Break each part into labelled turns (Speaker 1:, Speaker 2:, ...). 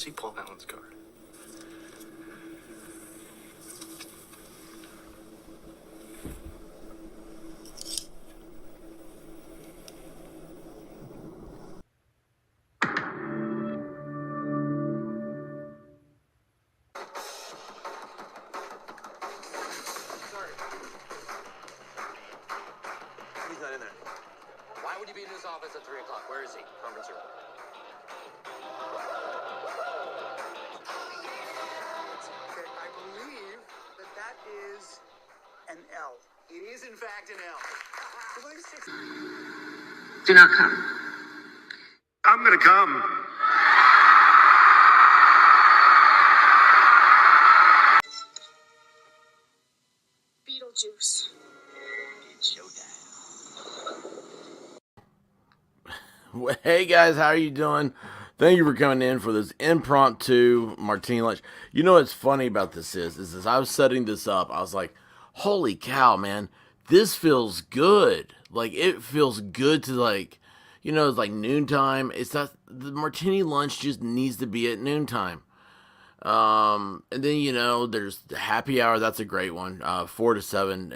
Speaker 1: Let's see Paul Allen's card.
Speaker 2: He's not in there. Why would you be in his office at 3 o'clock? Where is he? Conference room.
Speaker 3: Okay, I believe that is an L. It is, in fact, an L.
Speaker 4: Do not come.
Speaker 5: I'm gonna come.
Speaker 4: Beetlejuice.
Speaker 2: It's showtime.
Speaker 6: Hey guys, how are you doing? Thank you for coming in for this impromptu Martini Lunch. You know what's funny about this is as I was setting this up, I was like, holy cow, man, this feels good. Like, it feels good to, like, you know, it's like noontime. It's not, the Martini Lunch just needs to be at noontime. And then, you know, there's the happy hour. That's a great one. 4 to 7.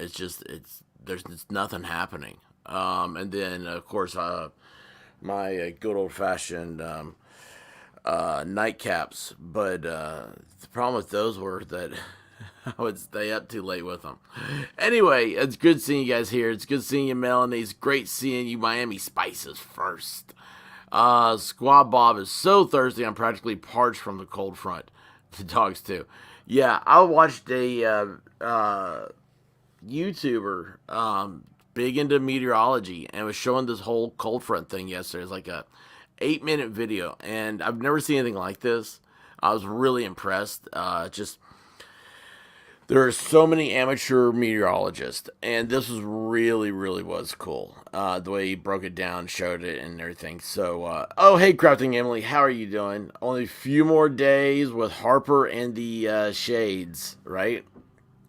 Speaker 6: There's nothing happening. And then, of course, my good old fashioned nightcaps, but the problem with those were that I would stay up too late with them. Anyway, it's good seeing you guys here. It's good seeing you, Melanie. It's great seeing you, Miami Spices first. Squad Bob is so thirsty. I'm practically parched from the cold front. The dogs too. Yeah, I watched a YouTuber big into meteorology and was showing this whole cold front thing yesterday. It was like a 8-minute video, and I've never seen anything like this. I was really impressed. There are so many amateur meteorologists, and this was cool. The way he broke it down, showed it, and everything. So, oh, hey, Crafting Emily, how are you doing? Only a few more days with Harper and the Shades, right?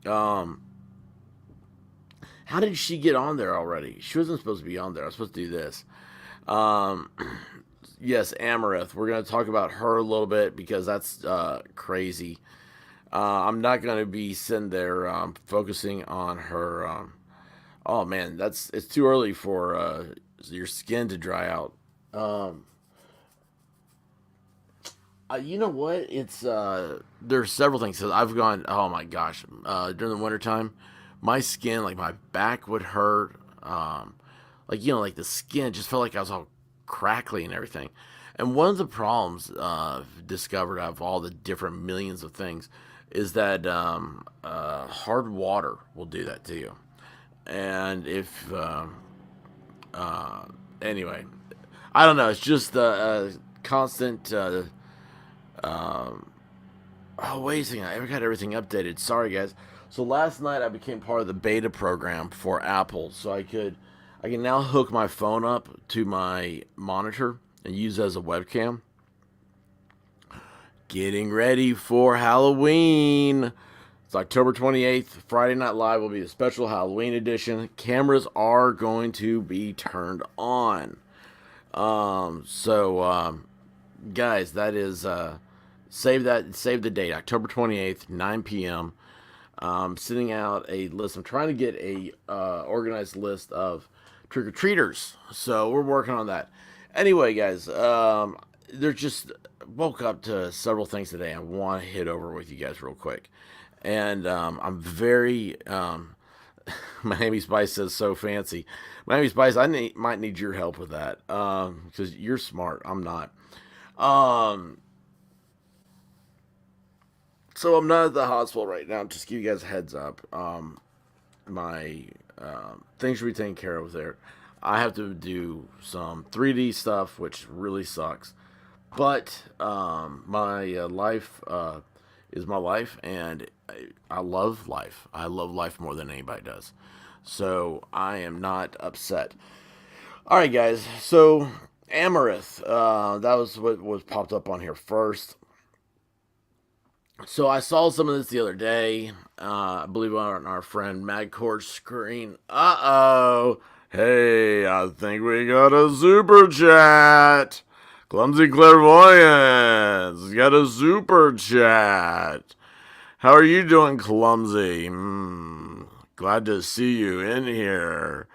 Speaker 6: How did she get on there already? She wasn't supposed to be on there. I was supposed to do this. Yes, Amouranth. We're going to talk about her a little bit because that's crazy. I'm not going to be sitting there focusing on her. Oh, man, it's too early for your skin to dry out. You know what? There's several things. So I've gone, oh my gosh, during the wintertime, my skin, like my back would hurt. Like, you know, like the skin just felt like I was all crackly and everything. And one of the problems discovered out of all the different millions of things is that hard water will do that to you. And if, anyway, I don't know. It's just a constant, oh, wait a second. I got everything updated. Sorry, guys. So last night I became part of the beta program for Apple. So I can now hook my phone up to my monitor and use it as a webcam. Getting ready for Halloween. It's October 28th. Friday Night Live will be a special Halloween edition. Cameras are going to be turned on. Guys, that is save the date, October 28th, 9 p.m. Sending out a list. I'm trying to get a organized list of trick-or-treaters. So we're working on that. Anyway, guys, there's just woke up to several things today I want to hit over with you guys real quick. And I'm very Miami Spice says so fancy. Miami Spice, might need your help with that because you're smart. I'm not. So I'm not at the hospital right now. Just give you guys a heads up. My things should be taken care of there. I have to do some 3D stuff, which really sucks. But my life is my life, and I love life. I love life more than anybody does. So I am not upset. All right, guys. So Amouranth, that was what was popped up on here first. So I saw some of this the other day. I believe on our friend Magcourt's screen. Uh-oh. Hey, I think we got a super chat. Clumsy Clairvoyance got a super chat. How are you doing, Clumsy? Glad to see you in here.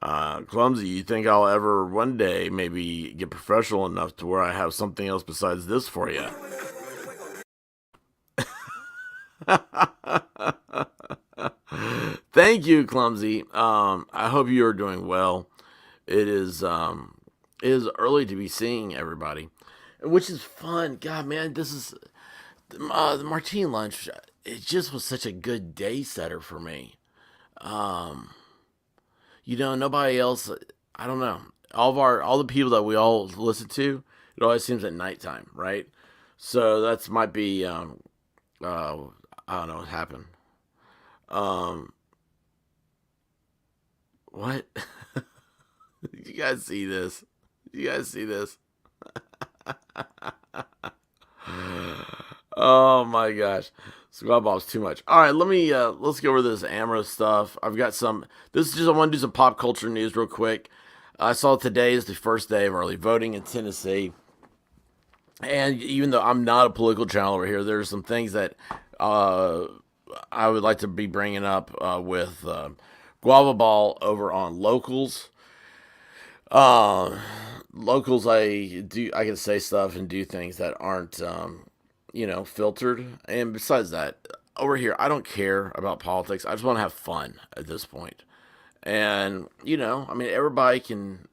Speaker 6: Clumsy, you think I'll ever one day maybe get professional enough to where I have something else besides this for you? Thank you, Clumsy. I hope you are doing well. It is early to be seeing everybody, which is fun. God, man, this is the Martini Lunch. It just was such a good day setter for me. Nobody else. I don't know. All the people that we all listen to, it always seems at nighttime, right? So that's might be I don't know what happened. Um, what? You guys see this? You guys see this? Oh my gosh. Squad Bob's too much. All right, let's go over this Amouranth stuff. I've got some. This is just I want to do some pop culture news real quick. I saw today is the first day of early voting in Tennessee, and even though I'm not a political channel over here, there's some things that I would like to be bringing up with Guava Ball over on Locals. Locals, I can say stuff and do things that aren't filtered. And besides that, over here, I don't care about politics. I just want to have fun at this point. And everybody can.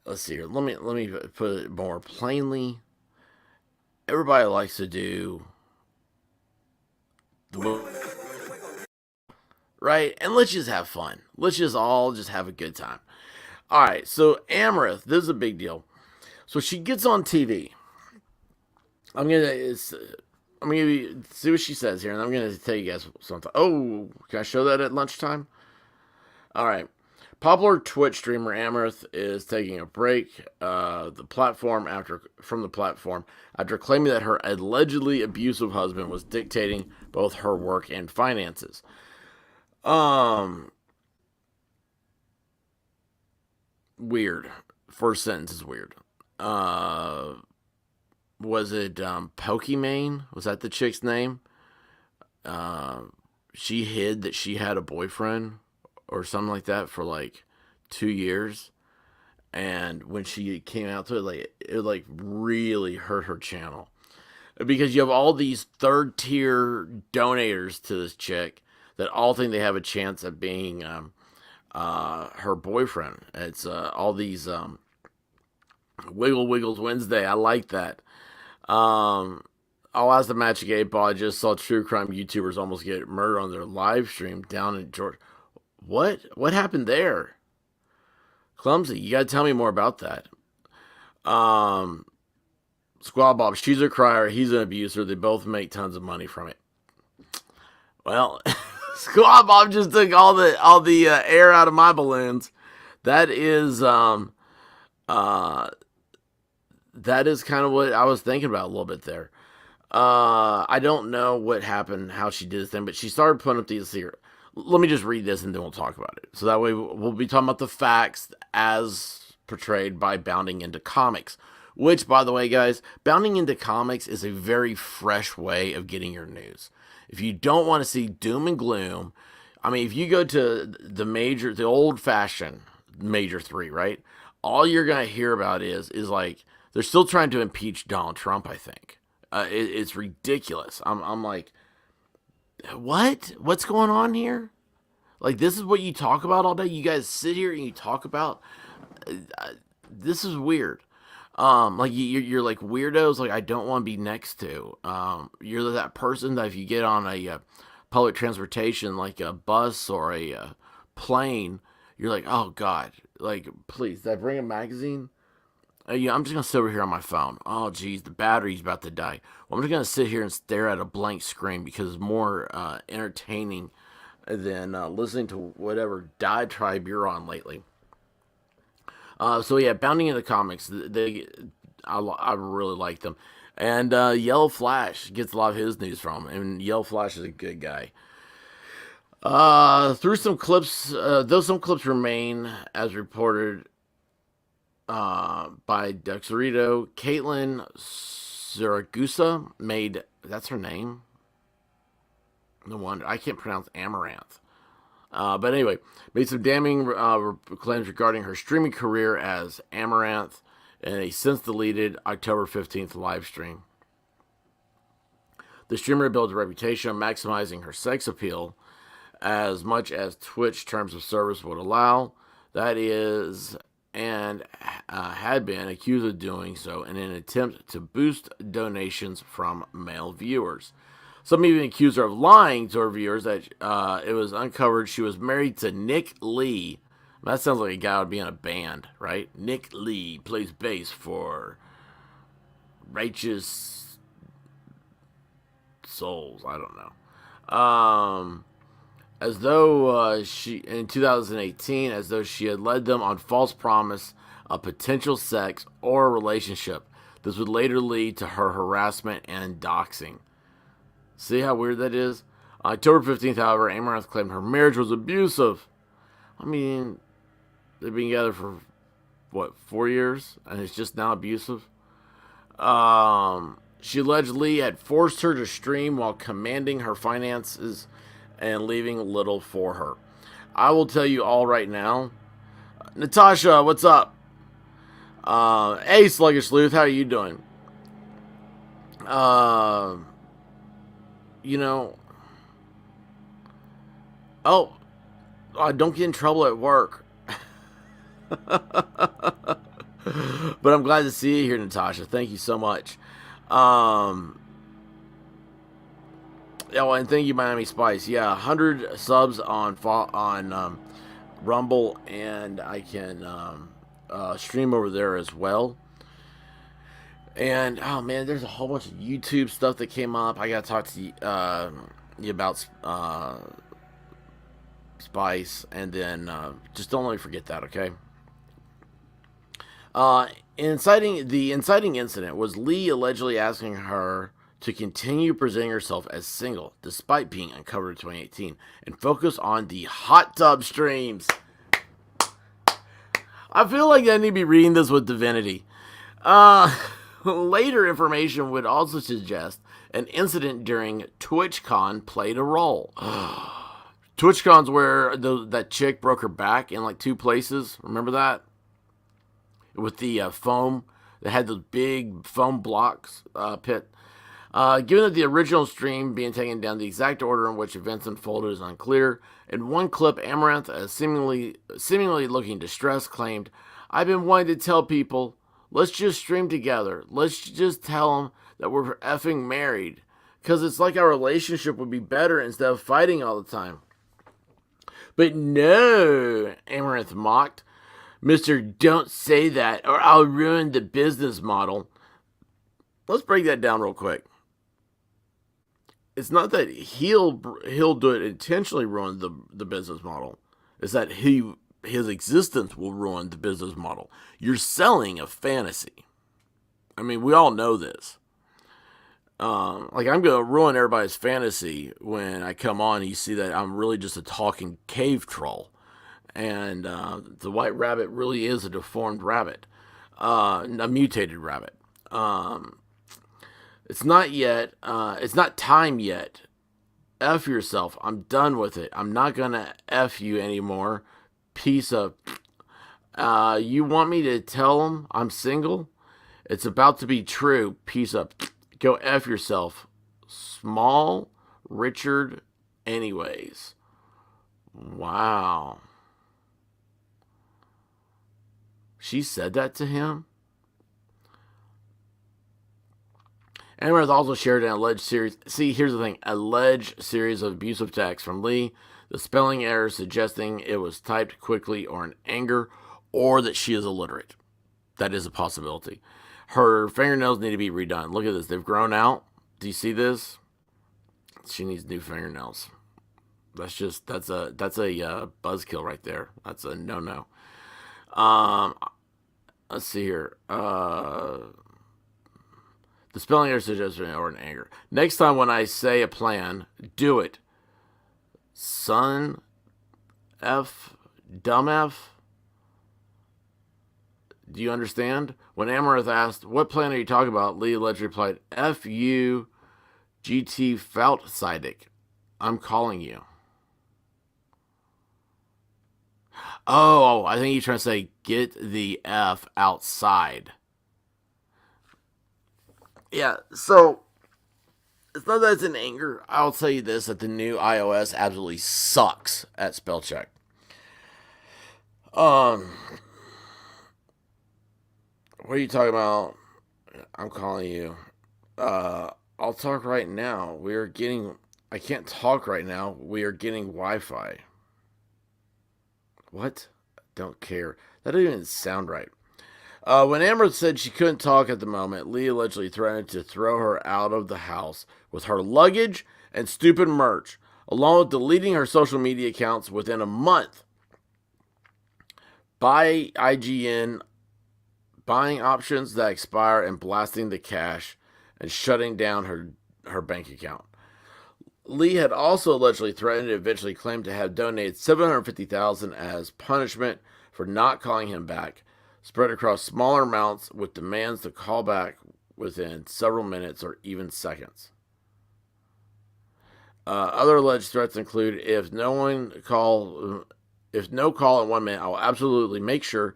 Speaker 6: Let's see here. Let me put it more plainly. Everybody likes to do right, and let's just have fun. Let's just all just have a good time. All right, so Amouranth, this is a big deal. So she gets on TV. I'm gonna see what she says here, and I'm gonna tell you guys something. Oh, can I show that at lunchtime? All right. Popular Twitch streamer Amouranth is taking a break from the platform after claiming that her allegedly abusive husband was dictating both her work and finances. Weird. First sentence is weird. Was it Pokimane? Was that the chick's name? She hid that she had a boyfriend or something like that for like 2 years, and when she came out to it really hurt her channel, because you have all these third tier donators to this chick that all think they have a chance at being her boyfriend. It's all these Wiggle Wiggles Wednesday. I like that. I'll ask the Magic 8 Ball. I just saw true crime YouTubers almost get murdered on their live stream down in Georgia. What happened there? Clumsy, you gotta tell me more about that. Squad Bob, she's a crier, he's an abuser. They both make tons of money from it. Well, Squad Bob just took all the air out of my balloons. That is kind of what I was thinking about a little bit there. I don't know what happened, how she did this thing, but she started putting up these here. Let me just read this and then we'll talk about it. So that way we'll be talking about the facts as portrayed by Bounding Into Comics. Which, by the way, guys, Bounding Into Comics is a very fresh way of getting your news. If you don't want to see doom and gloom, I mean, if you go to the old-fashioned Major 3, right? All you're going to hear about is like, they're still trying to impeach Donald Trump, I think. It's ridiculous. I'm like, what? What's going on here? Like, this is what you talk about all day? You guys sit here and you talk about... this is weird. Like, you're like weirdos, like, I don't want to be next to. You're that person that if you get on a public transportation, like a bus or a plane, you're like, oh, God. Like, please, did I bring a magazine? Yeah, I'm just going to sit over here on my phone. Oh, geez, the battery's about to die. Well, I'm just going to sit here and stare at a blank screen because it's more entertaining than listening to whatever diatribe you're on lately. So, yeah, Bounding Into Comics, I really like them. And Yellow Flash gets a lot of his news from him, and Yellow Flash is a good guy. Through some clips, though some clips remain, as reported, by Duxerito. Caitlin Saragusa made, that's her name? No wonder. I can't pronounce Amaranth. But anyway, made some damning claims regarding her streaming career as Amaranth in a since deleted October 15th live stream. The streamer built a reputation of maximizing her sex appeal as much as Twitch terms of service would allow. That is, and had been accused of doing so in an attempt to boost donations from male viewers. Some even accused her of lying to her viewers that it was uncovered she was married to Nick Lee. That sounds like a guy would be in a band, right? Nick Lee plays bass for Righteous Souls. I don't know. As though she, in 2018, as though she had led them on false promise of potential sex or relationship. This would later lead to her harassment and doxing. See how weird that is? On October 15th, however, Amouranth claimed her marriage was abusive. I mean, they've been together for, 4 years? And it's just now abusive? She alleged Lee had forced her to stream while commanding her finances and leaving little for her. I will tell you all right now. Natasha, what's up? Hey, Sluggish Sleuth, how are you doing? Don't get in trouble at work. But I'm glad to see you here, Natasha. Thank you so much. And thank you, Miami Spice. Yeah, 100 subs on Rumble, and I can stream over there as well. And oh man, there's a whole bunch of YouTube stuff that came up. I gotta talk to you about Spice, and then just don't let me forget that, okay? The inciting incident was Lee allegedly asking her to continue presenting herself as single, despite being uncovered in 2018, and focus on the hot tub streams. I feel like I need to be reading this with divinity. Later information would also suggest an incident during TwitchCon played a role. TwitchCon's where that chick broke her back in like 2 places. Remember that? With the foam. They had those big foam blocks pit. Given that the original stream being taken down, the exact order in which events unfolded is unclear. In one clip, Amouranth, seemingly looking distressed, claimed, "I've been wanting to tell people, let's just stream together. Let's just tell them that we're effing married. Because it's like our relationship would be better instead of fighting all the time." But no, Amouranth mocked. "Mr. Don't say that or I'll ruin the business model." Let's break that down real quick. It's not that he'll do it intentionally ruin the business model. It's that his existence will ruin the business model. You're selling a fantasy. I mean, we all know this. Like, I'm going to ruin everybody's fantasy when I come on and you see that I'm really just a talking cave troll. And the white rabbit really is a deformed rabbit. A mutated rabbit. It's not yet. It's not time yet. F yourself. I'm done with it. I'm not going to F you anymore. Piece of... you want me to tell them I'm single? It's about to be true. Piece of... Go F yourself. Small Richard anyways. Wow. She said that to him? Amouranth also shared an alleged series. See, here's the thing. Alleged series of abusive texts from Lee. The spelling error suggesting it was typed quickly or in anger, or that she is illiterate. That is a possibility. Her fingernails need to be redone. Look at this. They've grown out. Do you see this? She needs new fingernails. That's a buzzkill right there. That's a no. Let's see here. The spelling error suggests or in anger. Next time when I say a plan, do it. Son F, dumb F. Do you understand? When Amouranth asked, what plan are you talking about? Lee allegedly replied, F-U-G-T Foutsidic. I'm calling you. Oh, I think he's trying to say, get the F outside. Yeah, so it's not that it's in anger. I'll tell you this, that the new iOS absolutely sucks at spell check. What are you talking about? I'm calling you. I'll talk right now. I can't talk right now. We are getting Wi-Fi. What? Don't care. That doesn't even sound right. When Amber said she couldn't talk at the moment, Lee allegedly threatened to throw her out of the house with her luggage and stupid merch, along with deleting her social media accounts within a month. Buy IGN, buying options that expire and blasting the cash and shutting down her bank account. Lee had also allegedly threatened and eventually claimed to have donated $750,000 as punishment for not calling him back, spread across smaller amounts with demands to call back within several minutes or even seconds. Other alleged threats include, if no call in 1 minute, I will absolutely make sure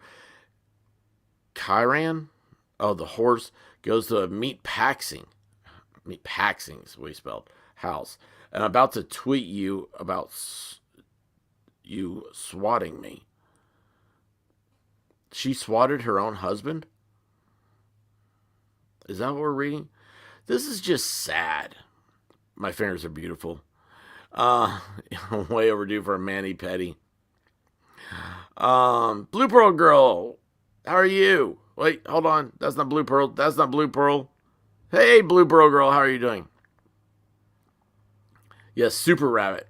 Speaker 6: Kyran, the horse, goes to a meat paxing is what he spelled, house. And I'm about to tweet you about you swatting me. She swatted her own husband? Is that what we're reading? This is just sad. My fingers are beautiful. Way overdue for a mani-pedi. Blue Pearl Girl, how are you? Wait, hold on. That's not Blue Pearl. That's not Blue Pearl. Hey, Blue Pearl Girl, how are you doing? Yes, Super Rabbit.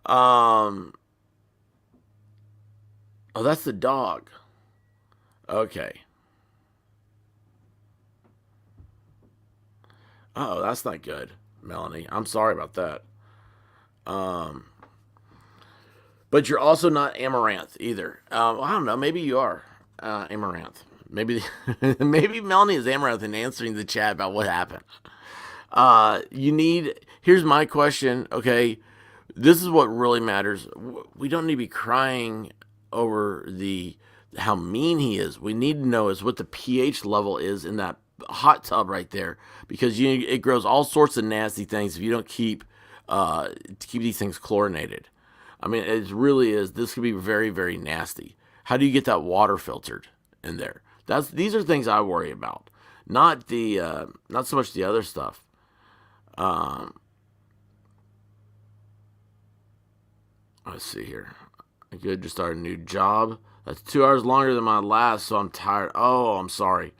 Speaker 6: Oh, that's the dog. Okay. Oh, that's not good, Melanie. I'm sorry about that. But you're also not Amouranth either. I don't know. Maybe you are Amouranth. Maybe maybe Melanie is Amouranth and answering the chat about what happened. Here's my question. Okay, this is what really matters. We don't need to be crying over how mean he is. We need to know is what the pH level is in that hot tub right there, because it grows all sorts of nasty things if you don't keep these things chlorinated. I mean, it really is. This could be very, very nasty. How do you get that water filtered in there? These are things I worry about, not so much the other stuff. Let's see here. I could just start a new job. That's 2 hours longer than my last, so I'm tired. Oh, I'm sorry.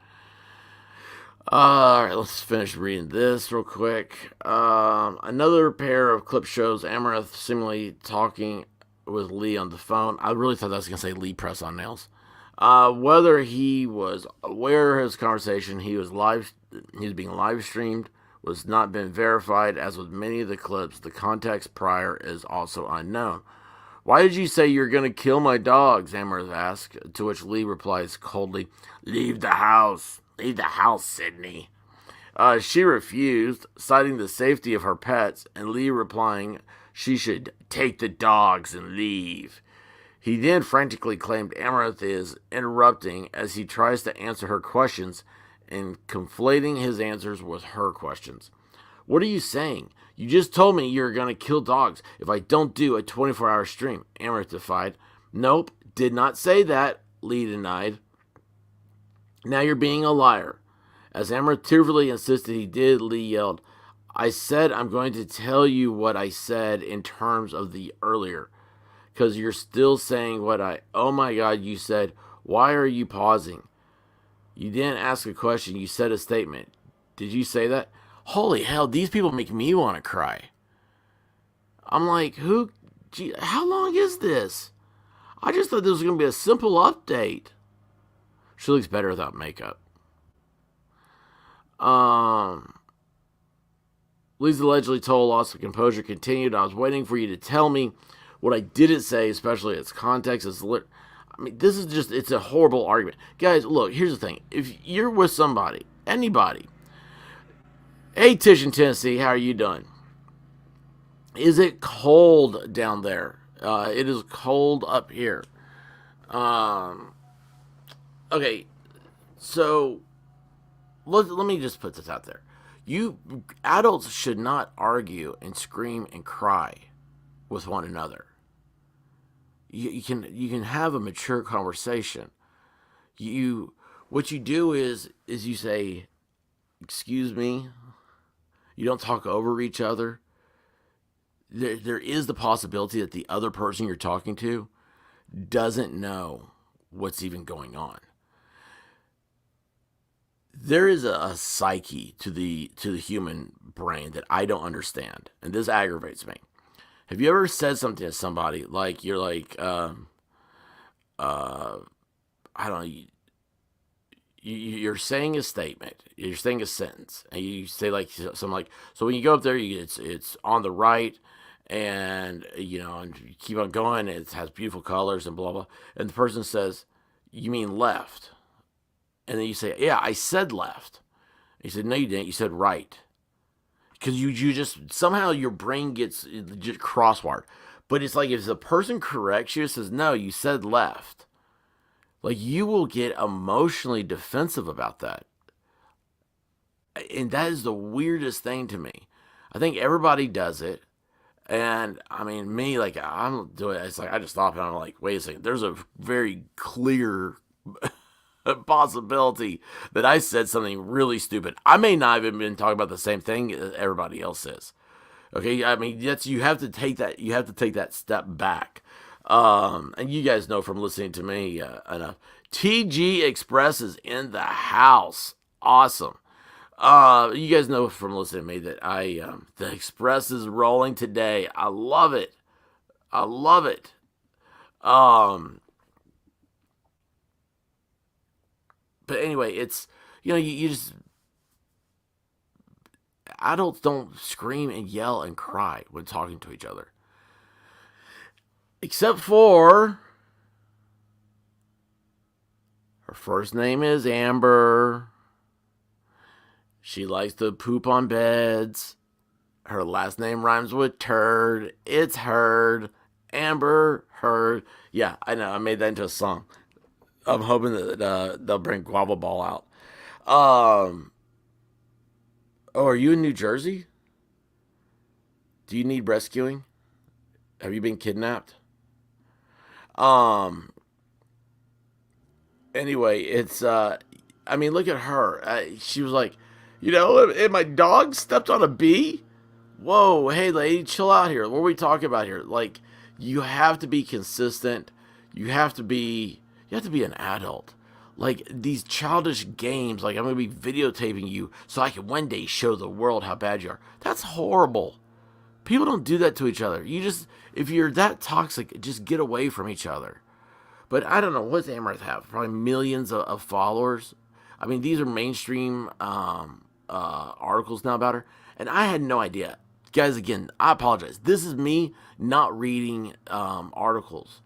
Speaker 6: All right, let's finish reading this real quick. Another pair of clip shows Amouranth seemingly talking with Lee on the phone. I really thought that was going to say Lee press on nails. Whether he was aware of his conversation, he was being live streamed, was not been verified. As with many of the clips, the context prior is also unknown. Why did you say you're going to kill my dogs? Amouranth asked, to which Lee replies coldly, leave the house. Leave the house, Sydney. She refused, citing the safety of her pets, and Lee replying she should take the dogs and leave. He then frantically claimed Amouranth is interrupting as he tries to answer her questions and conflating his answers with her questions. What are you saying? You just told me you're going to kill dogs if I don't do a 24-hour stream, Amouranth defied. Nope, did not say that, Lee denied. Now you're being a liar. As Amouranth tearfully insisted he did, Lee yelled, I said I'm going to tell you what I said in terms of the earlier. Because you're still saying oh my God, you said, why are you pausing? You didn't ask a question, you said a statement. Did you say that? Holy hell, these people make me want to cry. I'm like, how long is this? I just thought this was going to be a simple update. She looks better without makeup. Lee's allegedly told loss of composure continued. I was waiting for you to tell me what I didn't say, especially its context. I mean, this is just, it's a horrible argument. Guys, look, here's the thing. If you're with somebody, anybody, hey, Tish in Tennessee, how are you doing? Is it cold down there? It is cold up here. Okay, so let me just put this out there. You adults should not argue and scream and cry with one another. You can have a mature conversation. What you do is you say, "Excuse me." You don't talk over each other. There is the possibility that the other person you're talking to doesn't know what's even going on. There is a psyche to the human brain that I don't understand, and this aggravates me. Have you ever said something to somebody like you're like, I don't know, you're saying a statement, you're saying a sentence, and you say like something like, so when you go up there, it's on the right, and and you keep on going, it has beautiful colors and blah blah, and the person says, you mean left, and then you say, yeah, I said left. He said, no, you didn't. You said right. Because you just, somehow your brain gets just crosswired. But it's like if the person corrects you, says, no, you said left. Like, you will get emotionally defensive about that. And that is the weirdest thing to me. I think everybody does it. And, I mean, me, like, I'm doing it. It's like, I just stop and I'm like, wait a second. There's a very clear possibility that I said something really stupid. I may not have been talking about the same thing as everybody else is. Okay, I mean, you have to take that step back. And you guys know from listening to me enough. TG Express is in the house. Awesome. You guys know from listening to me that the Express is rolling today. I love it. I love it. But anyway, it's, you just, adults don't scream and yell and cry when talking to each other. Except for, her first name is Amber. She likes to poop on beds. Her last name rhymes with turd. It's Heard. Amber Heard. Yeah, I know, I made that into a song. I'm hoping that they'll bring Guava Ball out. Oh, are you in New Jersey? Do you need rescuing? Have you been kidnapped? Anyway, it's I mean, look at her. She was like, and my dog stepped on a bee. Whoa, hey lady, chill out here. What are we talking about here? Like, you have to be consistent. You have to be an adult. Like, these childish games, like, I'm going to be videotaping you so I can one day show the world how bad you are. That's horrible. People don't do that to each other. If you're that toxic, just get away from each other. But I don't know, what's Amouranth have? Probably millions of followers. I mean, these are mainstream articles now about her. And I had no idea. Guys, again, I apologize. This is me not reading articles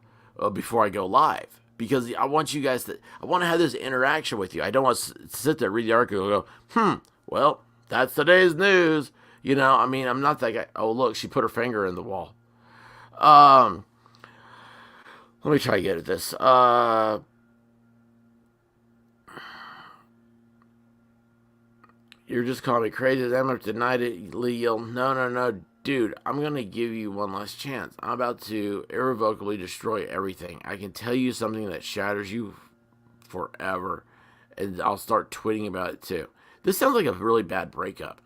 Speaker 6: before I go live. Because I want you guys I want to have this interaction with you. I don't want to sit there, read the article, and go, well, that's today's news. I mean, I'm not that guy. Oh, look, she put her finger in the wall. Let me try to get at this. You're just calling me crazy. I'm denied it. Lee yelled, no. Dude, I'm going to give you one last chance. I'm about to irrevocably destroy everything. I can tell you something that shatters you forever. And I'll start tweeting about it too. This sounds like a really bad breakup.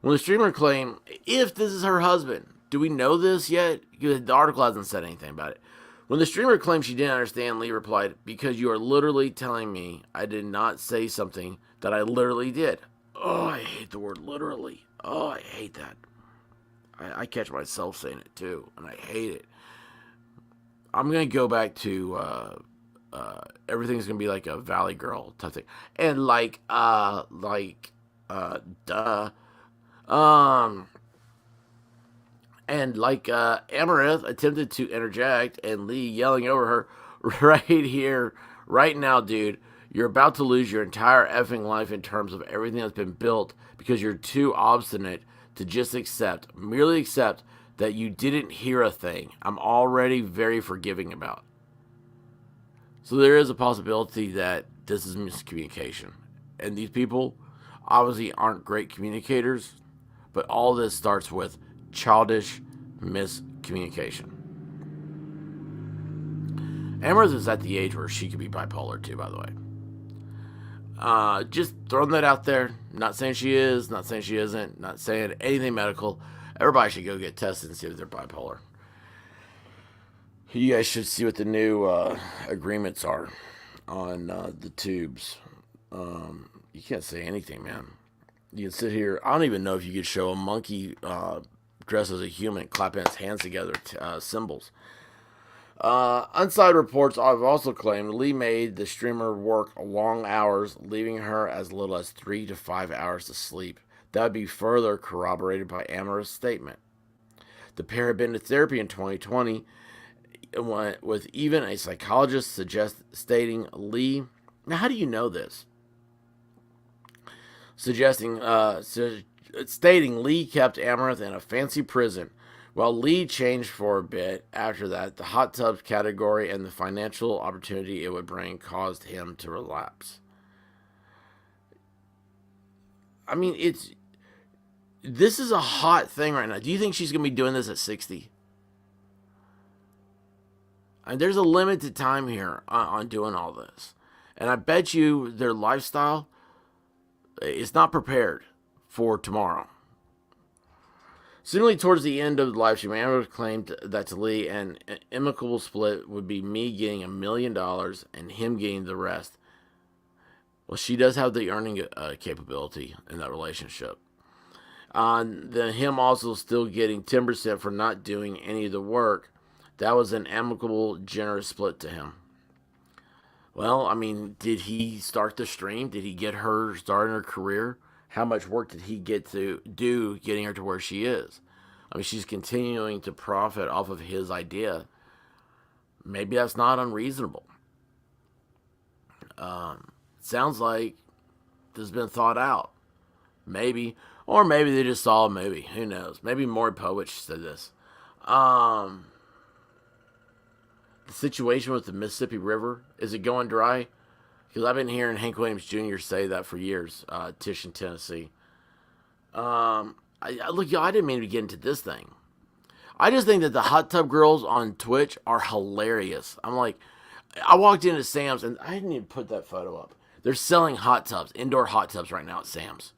Speaker 6: When the streamer claimed, if this is her husband, do we know this yet? Because the article hasn't said anything about it. When the streamer claimed she didn't understand, Lee replied, because you are literally telling me I did not say something that I literally did. Oh, I hate the word literally. Oh, I hate that. I catch myself saying it too, and I hate it. I'm going to go back to everything's going to be like a Valley Girl type thing. And Amouranth attempted to interject, and Lee, yelling over her, right here, right now, dude. You're about to lose your entire effing life in terms of everything that's been built because you're too obstinate to just merely accept that you didn't hear a thing. I'm already very forgiving about. So there is a possibility that this is miscommunication. And these people obviously aren't great communicators, but all this starts with childish miscommunication. Amouranth is at the age where she could be bipolar too, by the way. Just throwing that out there. Not saying she is, not saying she isn't, not saying anything medical. Everybody should go get tested and see if they're bipolar. You guys should see what the new agreements are on the tubes. You can't say anything, man. You can sit here. I don't even know if you could show a monkey dressed as a human clapping its hands together, symbols. Inside reports have also claimed Lee made the streamer work long hours, leaving her as little as 3 to 5 hours to sleep. That would be further corroborated by Amouranth's statement. The pair had been to therapy in 2020, with even a psychologist stating Lee. Now, how do you know this? Stating Lee kept Amouranth in a fancy prison. While Lee changed for a bit after that, the hot tubs category and the financial opportunity it would bring caused him to relapse. I mean, this is a hot thing right now. Do you think she's going to be doing this at 60? And there's a limited time here on doing all this. And I bet you their lifestyle is not prepared for tomorrow. Suddenly, towards the end of the live stream, Amber claimed that to Lee an amicable split would be me getting $1 million and him getting the rest. Well, she does have the earning capability in that relationship. Then him also still getting 10% for not doing any of the work. That was an amicable, generous split to him. Well, I mean, did he start the stream? Did he get her started in her career? How much work did he get to do getting her to where she is? I mean, she's continuing to profit off of his idea. Maybe that's not unreasonable. Sounds like this has been thought out. Maybe. Or maybe they just saw a movie. Who knows? Maybe Maury Povich said this. The situation with the Mississippi River, is it going dry? Because I've been hearing Hank Williams Jr. say that for years, Tish in Tennessee. Look, y'all, I didn't mean to get into this thing. I just think that the hot tub girls on Twitch are hilarious. I'm like, I walked into Sam's, and I didn't even put that photo up. They're selling hot tubs, indoor hot tubs right now at Sam's.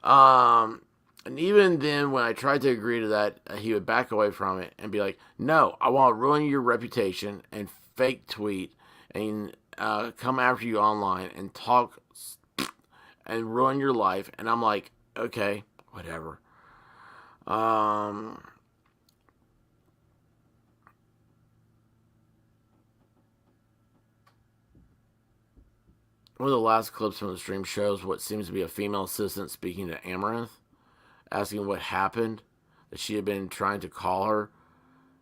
Speaker 6: And even then, when I tried to agree to that, he would back away from it and be like, no, I want to ruin your reputation and fake tweet and come after you online and talk and ruin your life. And I'm like, okay, whatever. One of the last clips from the stream shows what seems to be a female assistant speaking to Amouranth, asking what happened, that she had been trying to call her.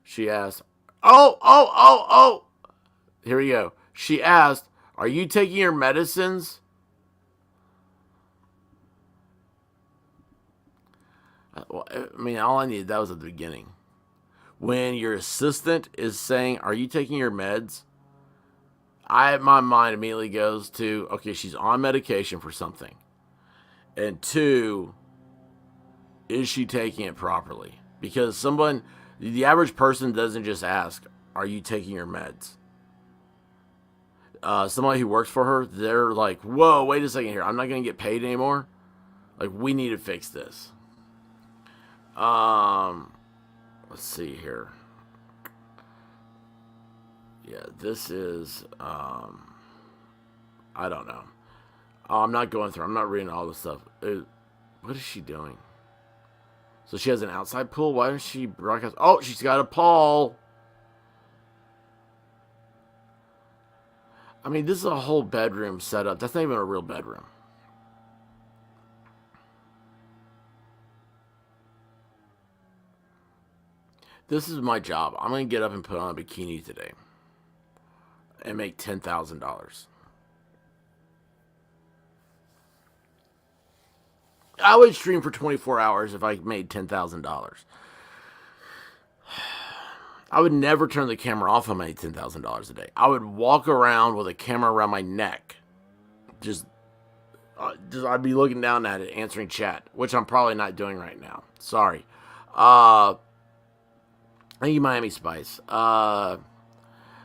Speaker 6: She asked, oh. Here we go. She asked, are you taking your medicines? I mean, all I needed, that was at the beginning. When your assistant is saying, are you taking your meds? My mind immediately goes to, okay, she's on medication for something. And 2, is she taking it properly? Because the average person doesn't just ask, are you taking your meds? Somebody who works for her, they're like, whoa, wait a second here. I'm not going to get paid anymore. Like, we need to fix this. Let's see here. Yeah, this is, I don't know. I'm not going through. I'm not reading all this stuff. What is she doing? So she has an outside pool? Why doesn't she broadcast? Oh, she's got a pool. I mean, this is a whole bedroom setup. That's not even a real bedroom. This is my job. I'm going to get up and put on a bikini today. and make $10,000. I would stream for 24 hours if I made $10,000. I would never turn the camera off if I made $10,000 a day. I would walk around with a camera around my neck. Just I'd be looking down at it, answering chat, which I'm probably not doing right now. Sorry. Thank you, Miami Spice. I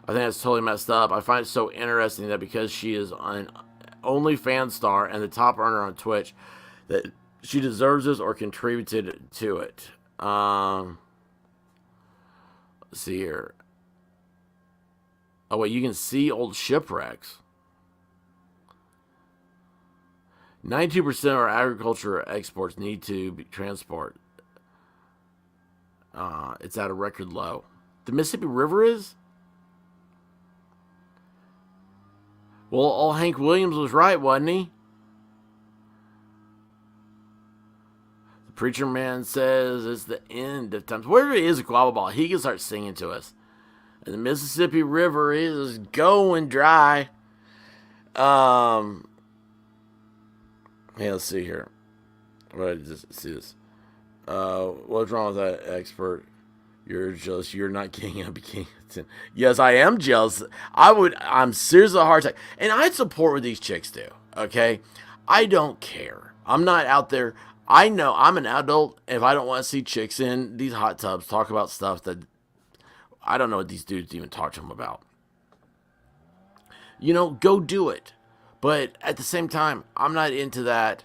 Speaker 6: think that's totally messed up. I find it so interesting that because she is an OnlyFans star and the top earner on Twitch, that she deserves this or contributed to it. Let's see here. Oh, wait, you can see old shipwrecks. 92% of our agriculture exports need to be transport. It's at a record low. The Mississippi River is? Well, old Hank Williams was right, wasn't he? The preacher man says it's the end of times. Where is a guava ball? He can start singing to us. And the Mississippi River is going dry. Hey, let's see here. Let's see this. What's wrong with that expert? You're jealous. You're not getting a bikini. Yes, I am jealous. I'm seriously a hard time. And I'd support what these chicks do. Okay? I don't care. I'm not out there. I know I'm an adult. If I don't want to see chicks in these hot tubs talk about stuff that I don't know what these dudes even talk to them about. Go do it. But at the same time, I'm not into that.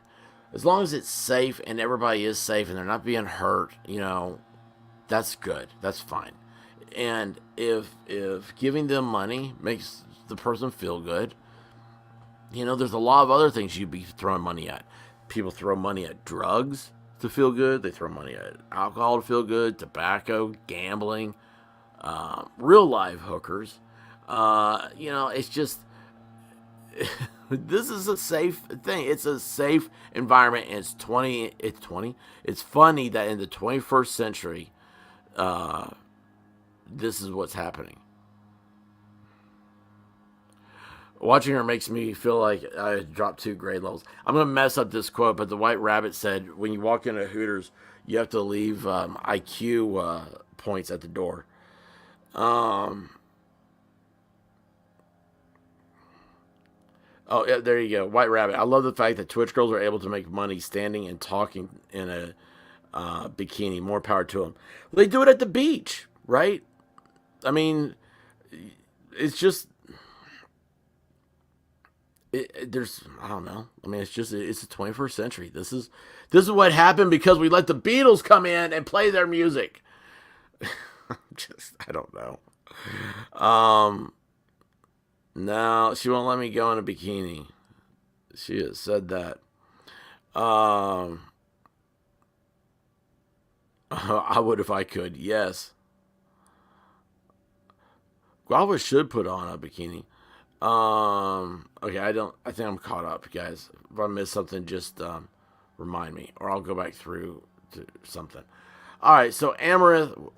Speaker 6: As long as it's safe and everybody is safe and they're not being hurt, that's good. That's fine. And if giving them money makes the person feel good, there's a lot of other things you'd be throwing money at. People throw money at drugs to feel good. They throw money at alcohol to feel good, tobacco, gambling, real live hookers. It's just... This is a safe thing. It's a safe environment, and it's funny that in the 21st century, this is what's happening. Watching her makes me feel like I dropped 2 grade levels. I'm going to mess up this quote, but the White Rabbit said, when you walk into Hooters, you have to leave IQ points at the door. Oh, yeah, there you go. White Rabbit. I love the fact that Twitch girls are able to make money standing and talking in a bikini. More power to them. They do it at the beach, right? I mean, it's just... I don't know. I mean, it's the 21st century. This is what happened because we let the Beatles come in and play their music. I don't know. No, she won't let me go in a bikini. She has said that. I would if I could, yes. Guava should put on a bikini. Okay, I think I'm caught up, guys. If I missed something, just remind me, or I'll go back through to something. All right, so Amouranth,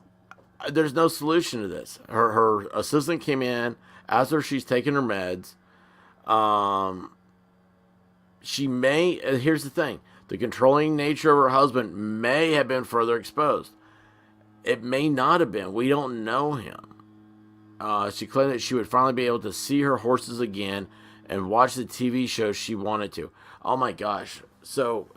Speaker 6: there's no solution to this. Her assistant came in, asked her if she's taking her meds. Here's the thing. The controlling nature of her husband may have been further exposed. It may not have been. We don't know him. She claimed that she would finally be able to see her horses again and watch the TV show she wanted to. Oh my gosh. So,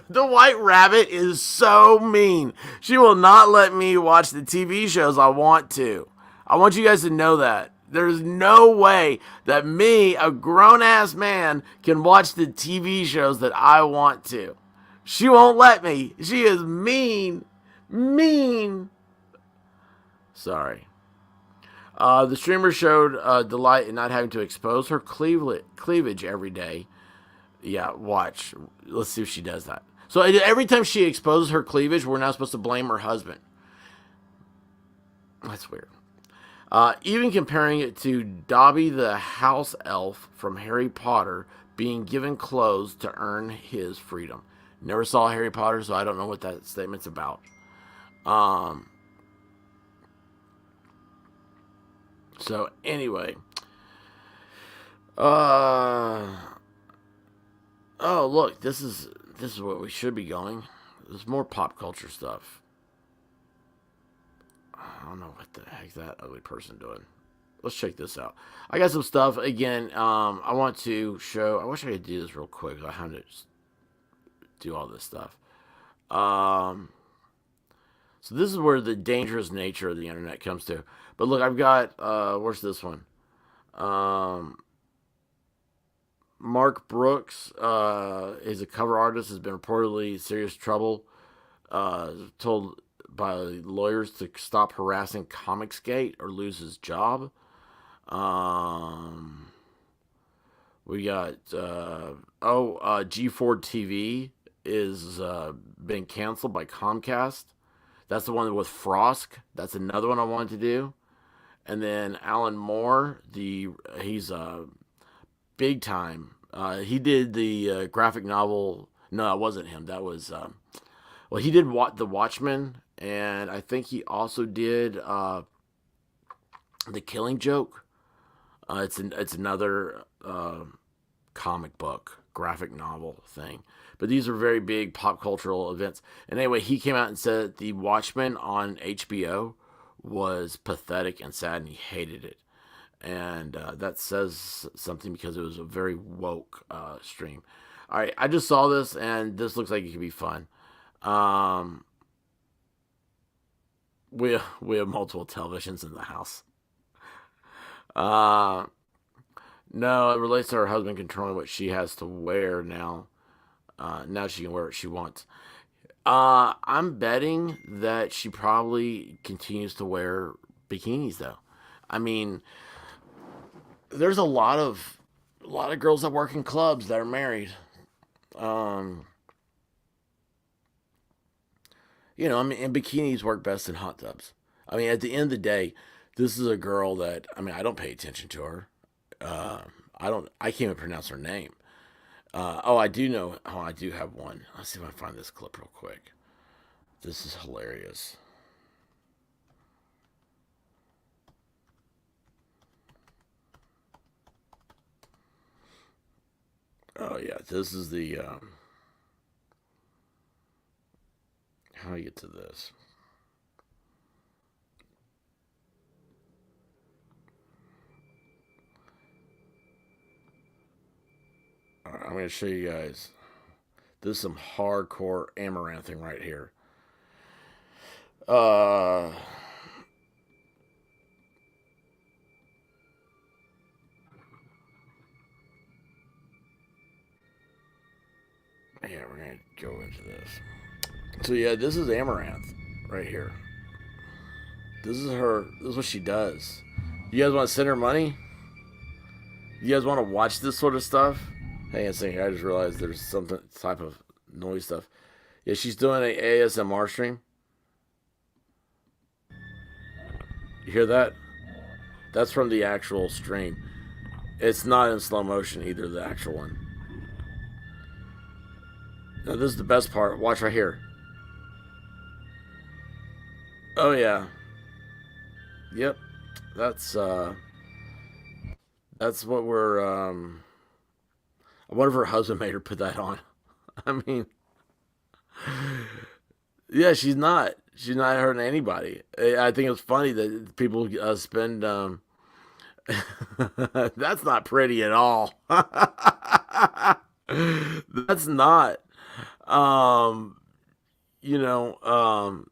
Speaker 6: the White Rabbit is so mean. She will not let me watch the TV shows I want to. I want you guys to know that. There's no way that me, a grown-ass man, can watch the TV shows that I want to. She won't let me. She is mean. Mean. Sorry. The streamer showed delight in not having to expose her cleavage every day. Yeah, watch. Let's see if she does that. So every time she exposes her cleavage, we're now supposed to blame her husband. That's weird. Even comparing it to Dobby the house elf from Harry Potter being given clothes to earn his freedom. Never saw Harry Potter, so I don't know what that statement's about. So anyway, uh, oh look, this is what we should be going. There's more pop culture stuff. I don't know what the heck's that ugly person doing. Let's check this out. I got some stuff again. I want to show. I wish I could do this real quick. I have to just do all this stuff. Um, so this is where the dangerous nature of the internet comes to. But look, I've got. Where's this one? Um, Mark Brooks is a cover artist. Has been reportedly in serious trouble. Told by lawyers to stop harassing Comicsgate or lose his job. Um, we got G4 TV is been canceled by Comcast. That's the one with Frosk. That's another one I wanted to do. And then Alan Moore, he's big time. He did the graphic novel. No, that wasn't him. That was well, he did The Watchmen, and I think he also did The Killing Joke. It's another comic book graphic novel thing. But these are very big pop cultural events. And anyway, he came out and said that The Watchmen on HBO was pathetic and sad, and he hated it. And that says something because it was a very woke stream. All right, I just saw this, and this looks like it could be fun. Um, we have multiple televisions in the house. Uh, no, it relates to her husband controlling what she has to wear now. Now she can wear what she wants. I'm betting that she probably continues to wear bikinis, though. I mean, there's a lot of girls that work in clubs that are married. Um, I mean, and bikinis work best in hot tubs. I mean, at the end of the day, this is a girl that I mean, I don't pay attention to her. Uh, I don't. I can't even pronounce her name. Oh, I do know. Oh, I do have one. Let's see if I can find this clip real quick. This is hilarious. Oh yeah, this is the. How do I get to this? All right, I'm going to show you guys. This is some hardcore amaranthing right here. Uh, yeah, we're going to go into this. So yeah, this is Amaranth right here. This is her. This is what she does. You guys want to send her money? You guys want to watch this sort of stuff? Hang on a second. I just realized there's some type of noise stuff. Yeah, she's doing an ASMR stream. You hear that? That's from the actual stream. It's not in slow motion either, the actual one. Now, this is the best part. Watch right here. Oh, yeah. Yep. That's what we're, I wonder if her husband made her put that on. I mean, yeah, she's not. She's not hurting anybody. I think it's funny that people spend. That's not pretty at all. That's not. Um, you know,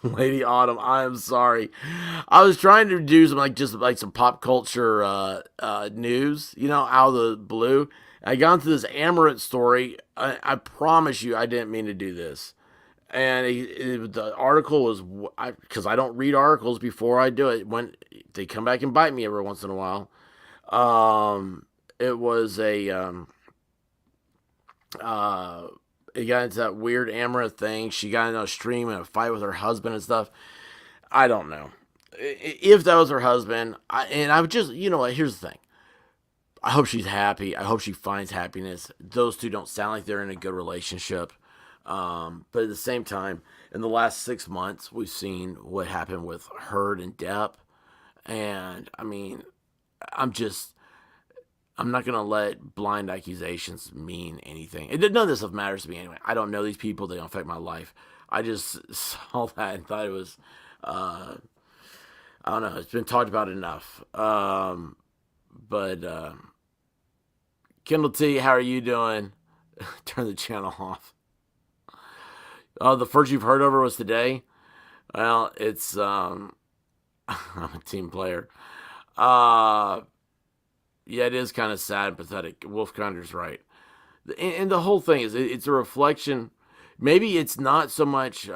Speaker 6: Lady Autumn, I am sorry. I was trying to do some just like some pop culture news, out of the blue. I got into this Amaranth story. I promise you, I didn't mean to do this. And the article was because I don't read articles before I do it. When they come back and bite me every once in a while. It was uh, it got into that weird Amaranth thing. She got in a stream and a fight with her husband and stuff. I don't know if that was her husband. And I would just, here's the thing. I hope she's happy. I hope she finds happiness. Those two don't sound like they're in a good relationship. But at the same time, in the last 6 months, we've seen what happened with Heard and Depp. And I mean, I'm just I'm not gonna let blind accusations mean anything. None of this stuff matters to me anyway. I don't know these people; they don't affect my life. I just saw that and thought it was, uh, I don't know. It's been talked about enough. But Kendall T, how are you doing? Turn the channel off. Oh, the first you've heard of her was today. Well, it's I'm a team player. Uh, yeah, it is kind of sad and pathetic. Wolf Conder's right. And the whole thing is it's a reflection. Maybe it's not so much.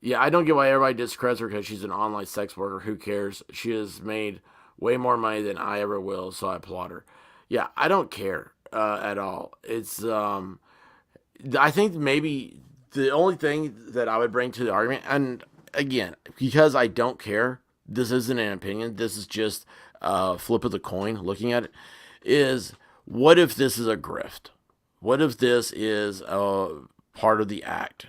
Speaker 6: Yeah, I don't get why everybody discredits her because she's an online sex worker. Who cares? She has made way more money than I ever will, so I applaud her. Yeah, I don't care at all. It's I think maybe the only thing that I would bring to the argument, and again, because I don't care, this isn't an opinion. This is just a flip of the coin. Looking at it, is what if this is a grift? What if this is a part of the act?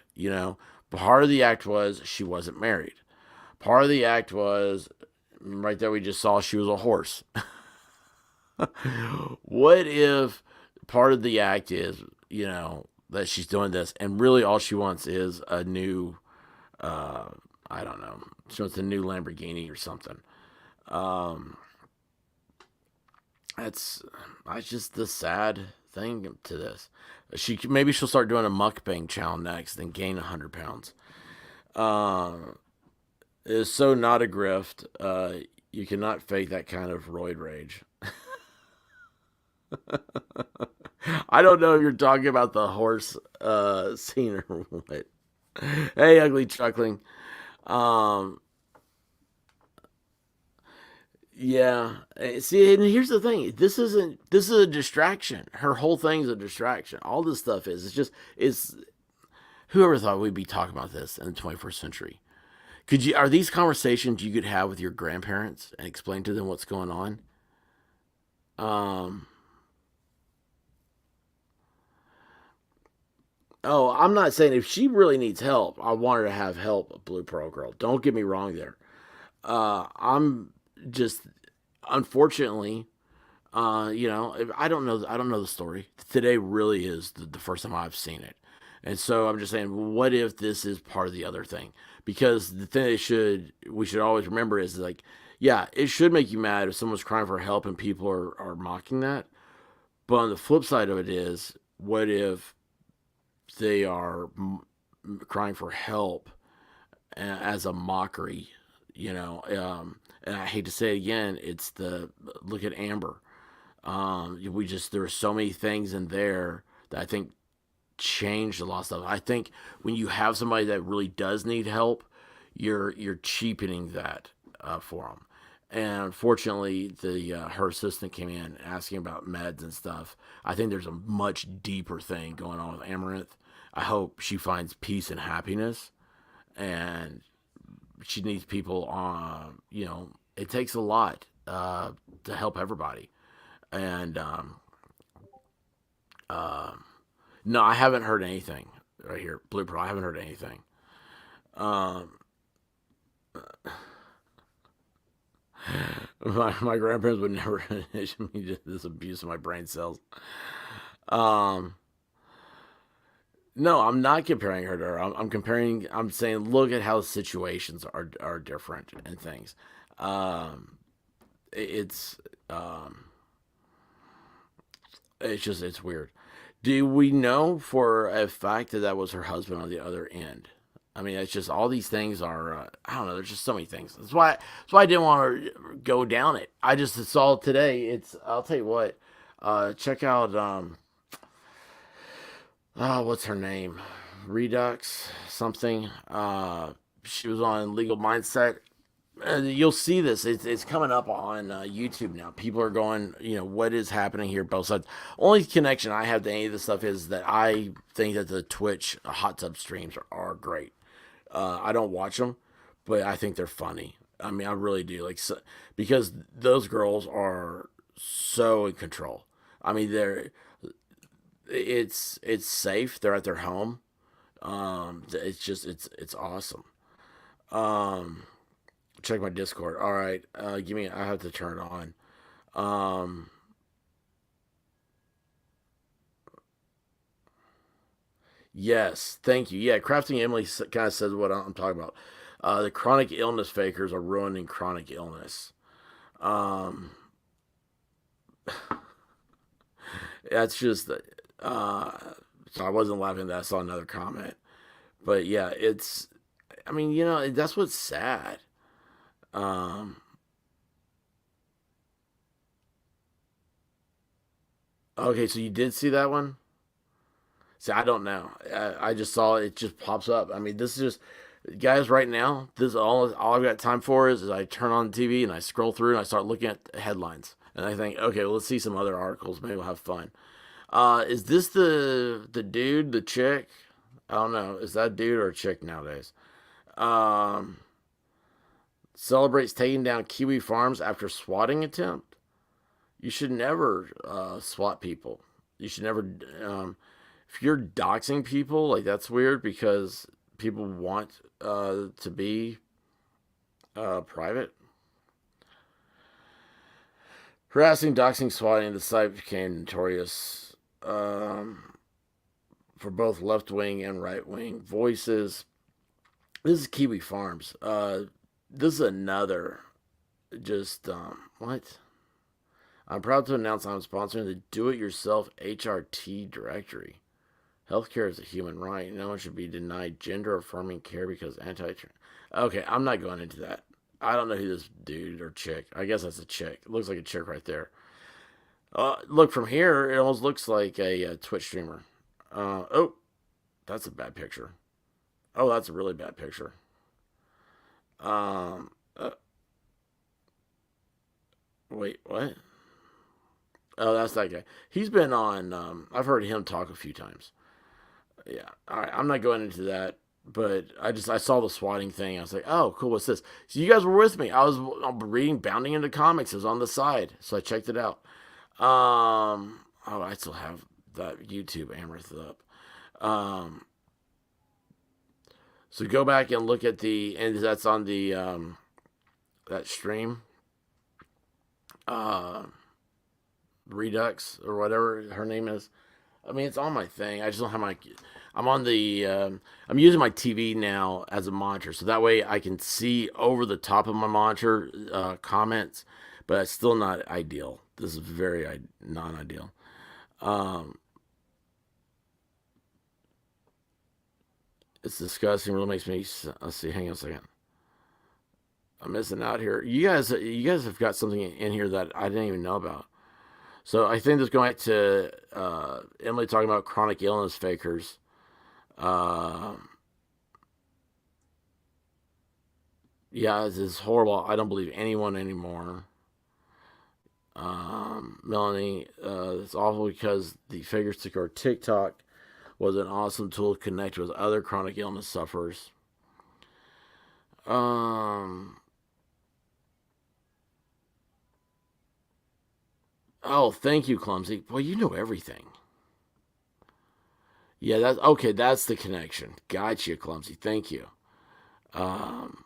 Speaker 6: Part of the act was she wasn't married. Part of the act was right there. We just saw she was a horse. What if part of the act is, that she's doing this, and really all she wants is a new, I don't know, she wants a new Lamborghini or something. Um, that's just the sad thing to this. Maybe she'll start doing a mukbang challenge next and gain 100 pounds. It is so not a grift. You cannot fake that kind of roid rage. I don't know if you're talking about the horse scene or what. Hey, ugly chuckling. Um, yeah. See, and here's the thing. This is a distraction. Her whole thing's a distraction. All this stuff is. It's whoever thought we'd be talking about this in the 21st century. Are these conversations you could have with your grandparents and explain to them what's going on? Um, oh, I'm not saying if she really needs help, I want her to have help, Blue Pearl Girl. Don't get me wrong there. I'm just, unfortunately, I don't know the story. Today really is the first time I've seen it. And so I'm just saying, what if this is part of the other thing? Because the thing we should always remember is like, yeah, it should make you mad if someone's crying for help and people are mocking that. But on the flip side of it is, what if they are crying for help as a mockery, and I hate to say it again, it's the look at Amber. There are so many things in there that I think changed a lot of stuff. I think when you have somebody that really does need help, you're cheapening that for them. And unfortunately, the her assistant came in asking about meds and stuff. I think there's a much deeper thing going on with Amouranth. I hope she finds peace and happiness, and she needs people on. It takes a lot to help everybody. And no, I haven't heard anything right here, Blue Pearl. I haven't heard anything. Um, my grandparents would never issue me this abuse of my brain cells. Um, no, I'm not comparing her to her. I'm comparing. I'm saying, look at how situations are different and things. Um, it's um, it's weird. Do we know for a fact that that was her husband on the other end? I mean, it's just all these things are. I don't know. There's just so many things. That's why I didn't want to go down it. I just saw it today. It's. I'll tell you what. Check out. What's her name? Redux something. She was on Legal Mindset. You'll see this. It's coming up on YouTube now. People are going, what is happening here? Both sides. Only connection I have to any of this stuff is that I think that the Twitch hot tub streams are great. I don't watch them, but I think they're funny. I mean, I really do. Because those girls are so in control. I mean, it's safe. They're at their home. It's awesome. Um, Check my Discord. All right. Give me. I have to turn it on. Um. Yes. Thank you. Yeah. Crafting Emily kind of says what I'm talking about. The chronic illness fakers are ruining chronic illness. Um. That's just. Uh. So I wasn't laughing at that. I saw another comment. But yeah, it's. I mean, that's what's sad. Um. Okay, so you did see that one? See, I don't know. I just saw it. It just pops up. I mean, this is just, guys. Right now, this is all I've got time for is I turn on the TV and I scroll through and I start looking at headlines and I think, okay, well, let's see some other articles. Maybe we'll have fun. Is this the dude, the chick? I don't know. Is that dude or a chick nowadays? Um, Celebrates taking down Kiwi farms after swatting attempt. You should never swat people. You should never. If you're doxing people, like that's weird because people want to be private. Harassing, doxing, swatting, the site became notorious for both left wing and right wing voices. This is Kiwi Farms. This is another just what? I'm proud to announce I'm sponsoring the Do It Yourself HRT directory. Healthcare is a human right. No one should be denied gender affirming care because anti. Okay, I'm not going into that. I don't know who this dude or chick. I guess that's a chick. It looks like a chick right there. Look from here, it almost looks like a Twitch streamer. Oh, that's a bad picture. Oh, that's a really bad picture. Um, uh, Wait, what? Oh, that's that guy. He's been on. I've heard him talk a few times. Yeah. All right. I'm not going into that, but I saw the swatting thing. I was like, oh, cool. What's this? So you guys were with me. I was reading Bounding into Comics. It was on the side, so I checked it out. Oh, I still have that YouTube Amouranth up. So go back and look at and that's on the that stream. Uh, Redux or whatever her name is. I mean, it's on my thing. I just don't have my. I'm on the. I'm using my TV now as a monitor, so that way I can see over the top of my monitor comments, but it's still not ideal. This is very non-ideal. Um, it's disgusting. It really makes me. Let's see. Hang on a second. I'm missing out here. You guys have got something in here that I didn't even know about. So I think this going back to Emily talking about chronic illness fakers. Uh, yeah, this is horrible. I don't believe anyone anymore. Melanie, it's awful because the figure sticker or TikTok was an awesome tool to connect with other chronic illness sufferers. Um, oh, thank you, Clumsy. Well, you know everything. Yeah, that's okay. That's the connection. Gotcha, Clumsy. Thank you. Um,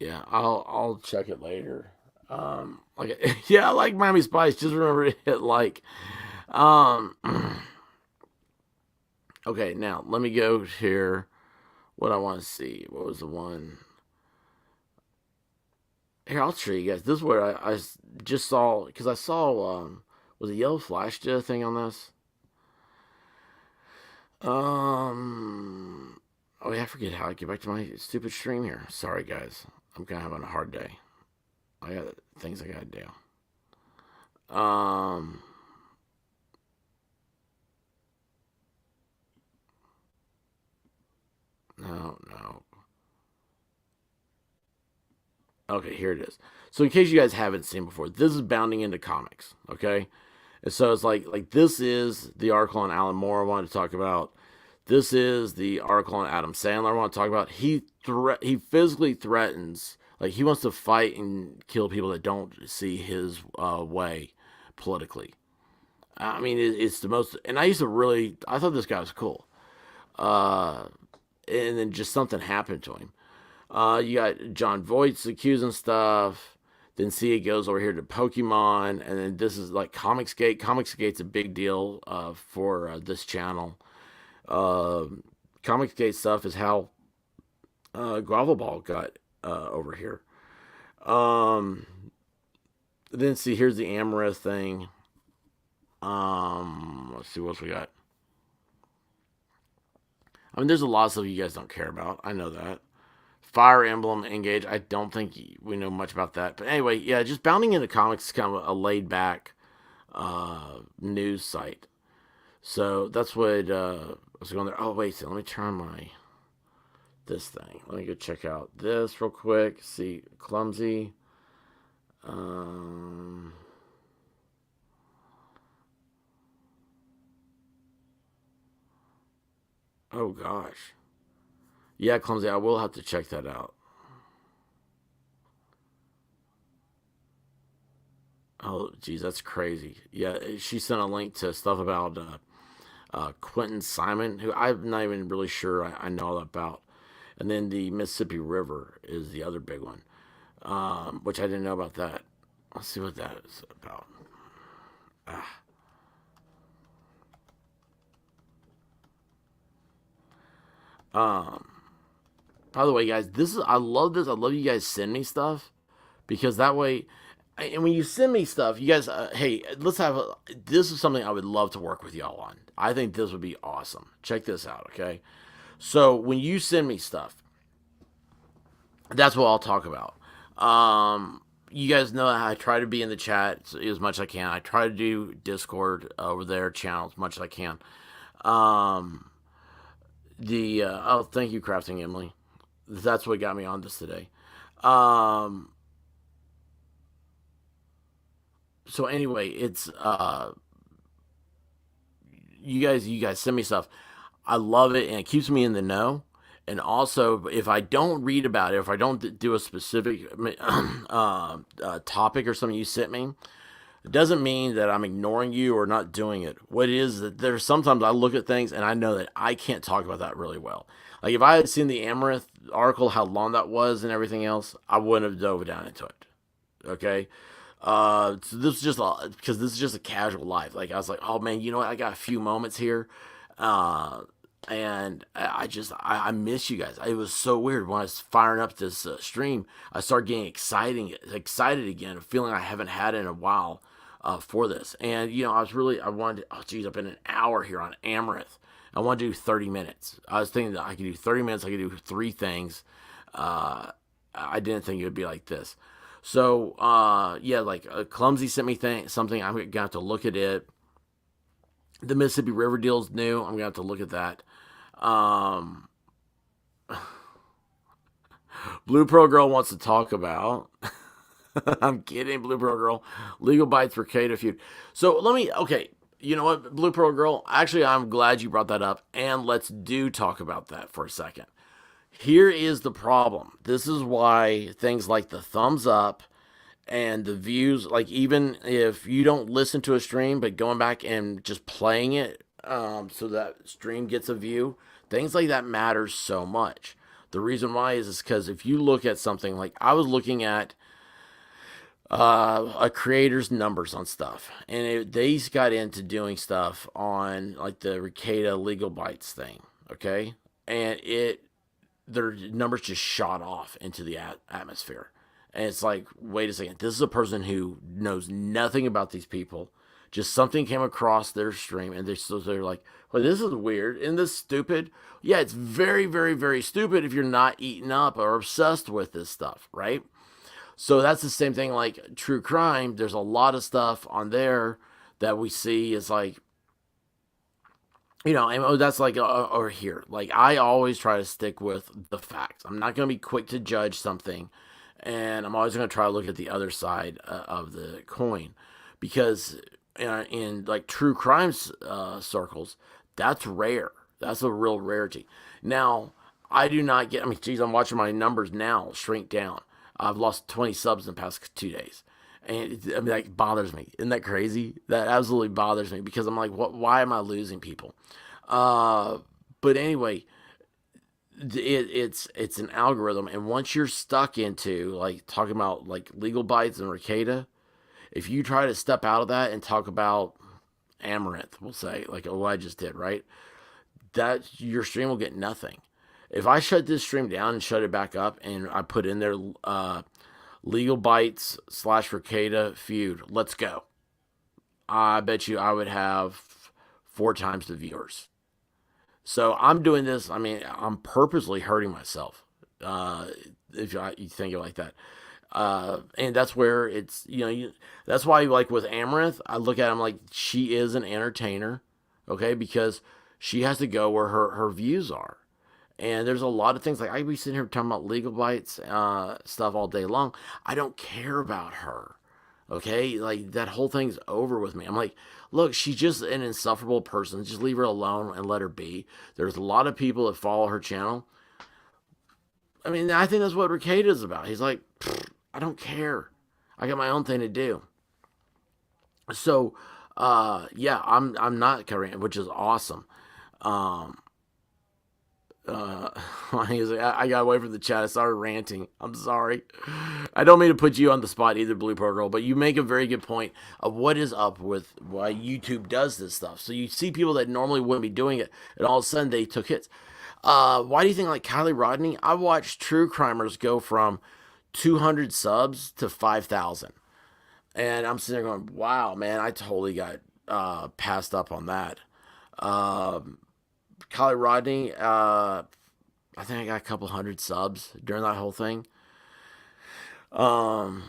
Speaker 6: yeah, I'll check it later. Like yeah, I like Miami Spice. Just remember to hit like. Um, okay, now let me go here. What I want to see. What was the one? Here, I'll show you guys. This is where I just saw because I saw was a yellow flash did a thing on this. Oh yeah, I forget how I get back to my stupid stream here. Sorry guys, I'm kind of having a hard day. I got things I gotta do. Um, no. Okay, here it is. So in case you guys haven't seen before, this is Bounding into Comics. Okay, and so it's like this is the article on Alan Moore I wanted to talk about. This is the article on Adam Sandler I want to talk about. He physically threatens, like he wants to fight and kill people that don't see his way politically. I mean, it's the most. And I used to really, I thought this guy was cool. Uh, and then just something happened to him. You got John Voight's accusing stuff. Then see it goes over here to Pokemon, and then this is like Comicsgate. Comicsgate's a big deal for this channel. Uh, Comicsgate stuff is how Grovel Ball got over here. Um, then see here's the Amouranth thing. Let's see what else we got. I mean, there's a lot of stuff you guys don't care about. I know that. Fire Emblem Engage. I don't think we know much about that. But anyway, yeah, just Bounding into Comics is kind of a laid back news site. So that's what I was going there. Oh, wait, so let me turn my this thing. Let me go check out this real quick. See, Clumsy. Um, oh, gosh. Yeah, Clumsy, I will have to check that out. Oh, geez, that's crazy. Yeah, she sent a link to stuff about Quentin Simon, who I'm not even really sure I know all about. And then the Mississippi River is the other big one, which I didn't know about that. Let's see what that is about. Ah. Um, by the way, guys, this is I love this. I love you guys send me stuff because that way, and when you send me stuff, you guys, hey, let's have this is something I would love to work with y'all on. I think this would be awesome. Check this out, okay? So when you send me stuff, that's what I'll talk about. You guys know how I try to be in the chat as much as I can. I try to do Discord over there channel as much as I can. Um, oh, thank you, Crafting Emily. That's what got me on this today. Um, so anyway, it's you guys send me stuff. I love it and it keeps me in the know. And also, if I don't read about it, if I don't do a specific topic or something you sent me, it doesn't mean that I'm ignoring you or not doing it. What it is that there's sometimes I look at things and I know that I can't talk about that really well. Like if I had seen the Amaranth article, how long that was and everything else, I wouldn't have dove down into it. Okay. So this is just because this is just a casual life. Like I was like, oh man, you know what? I got a few moments here. Uh, and I miss you guys. It was so weird when I was firing up this stream. I started getting excited again, a feeling I haven't had in a while for this. And I wanted. Oh geez, I've been an hour here on Amaranth. I want to do 30 minutes. I was thinking that I could do 30 minutes. I could do three things. I didn't think it would be like this. So yeah, like Clumsy sent me something. I'm gonna have to look at it. The Mississippi River deal's new. I'm gonna have to look at that. Um, Blue Pro Girl wants to talk about. I'm kidding, Blue Pro Girl. Legal bites for Kata feud. So let me. Okay, you know what, Blue Pro Girl. Actually, I'm glad you brought that up, and let's talk about that for a second. Here is the problem. This is why things like the thumbs up and the views, like even if you don't listen to a stream, but going back and just playing it, so that stream gets a view, things like that matters so much. The reason why is because if you look at something like I was looking at a creator's numbers on stuff, and they got into doing stuff on like the Ricada legal bites thing, okay, and their numbers just shot off into the atmosphere. And it's like, wait a second, this is a person who knows nothing about these people. Just something came across their stream, and they're like, well, this is weird. Isn't this stupid? Yeah, it's very, very, very stupid if you're not eaten up or obsessed with this stuff, right? So that's the same thing like true crime. There's a lot of stuff on there that we see is like, and that's like, or here. Like, I always try to stick with the facts. I'm not going to be quick to judge something, and I'm always going to try to look at the other side of the coin, because in like true crimes circles, that's rare. That's a real rarity. Now, I do not geez, I'm watching my numbers now shrink down. I've lost 20 subs in the past 2 days. And I mean, that bothers me. Isn't that crazy? That absolutely bothers me because I'm like, what? Why am I losing people? Uh, but anyway, it's an algorithm, and once you're stuck into like talking about like legal bites and Ricada, if you try to step out of that and talk about Amaranth, we'll say like what I just did, right? That your stream will get nothing. If I shut this stream down and shut it back up, and I put in there legal bites slash Ricada feud, let's go. I bet you I would have 4 times the viewers. So I'm doing this. I mean, I'm purposely hurting myself. Uh, if you think it like that, and that's where it's that's why like with Amaranth, I look at him like she is an entertainer, okay, because she has to go where her views are. And there's a lot of things like I be sitting here talking about legal bites stuff all day long. I don't care about her. Okay, like that whole thing's over with me. I'm like, look, she's just an insufferable person. Just leave her alone and let her be. There's a lot of people that follow her channel. I mean, I think that's what Ricada is about. He's like, I don't care. I got my own thing to do. So, yeah, I'm not Korean, which is awesome. Um, Uh, he's like, I got away from the chat. I started ranting. I'm sorry. I don't mean to put you on the spot either, Blue Pearl Girl, but you make a very good point of what is up with why YouTube does this stuff. So you see people that normally wouldn't be doing it, and all of a sudden they took hits. Why do you think like Kylie Rodney? I watched true crimers go from 200 subs to 5,000, and I'm sitting there going, "Wow, man, I totally got passed up on that." Um, Kylie Rodney, I think I got a couple hundred subs during that whole thing. Um,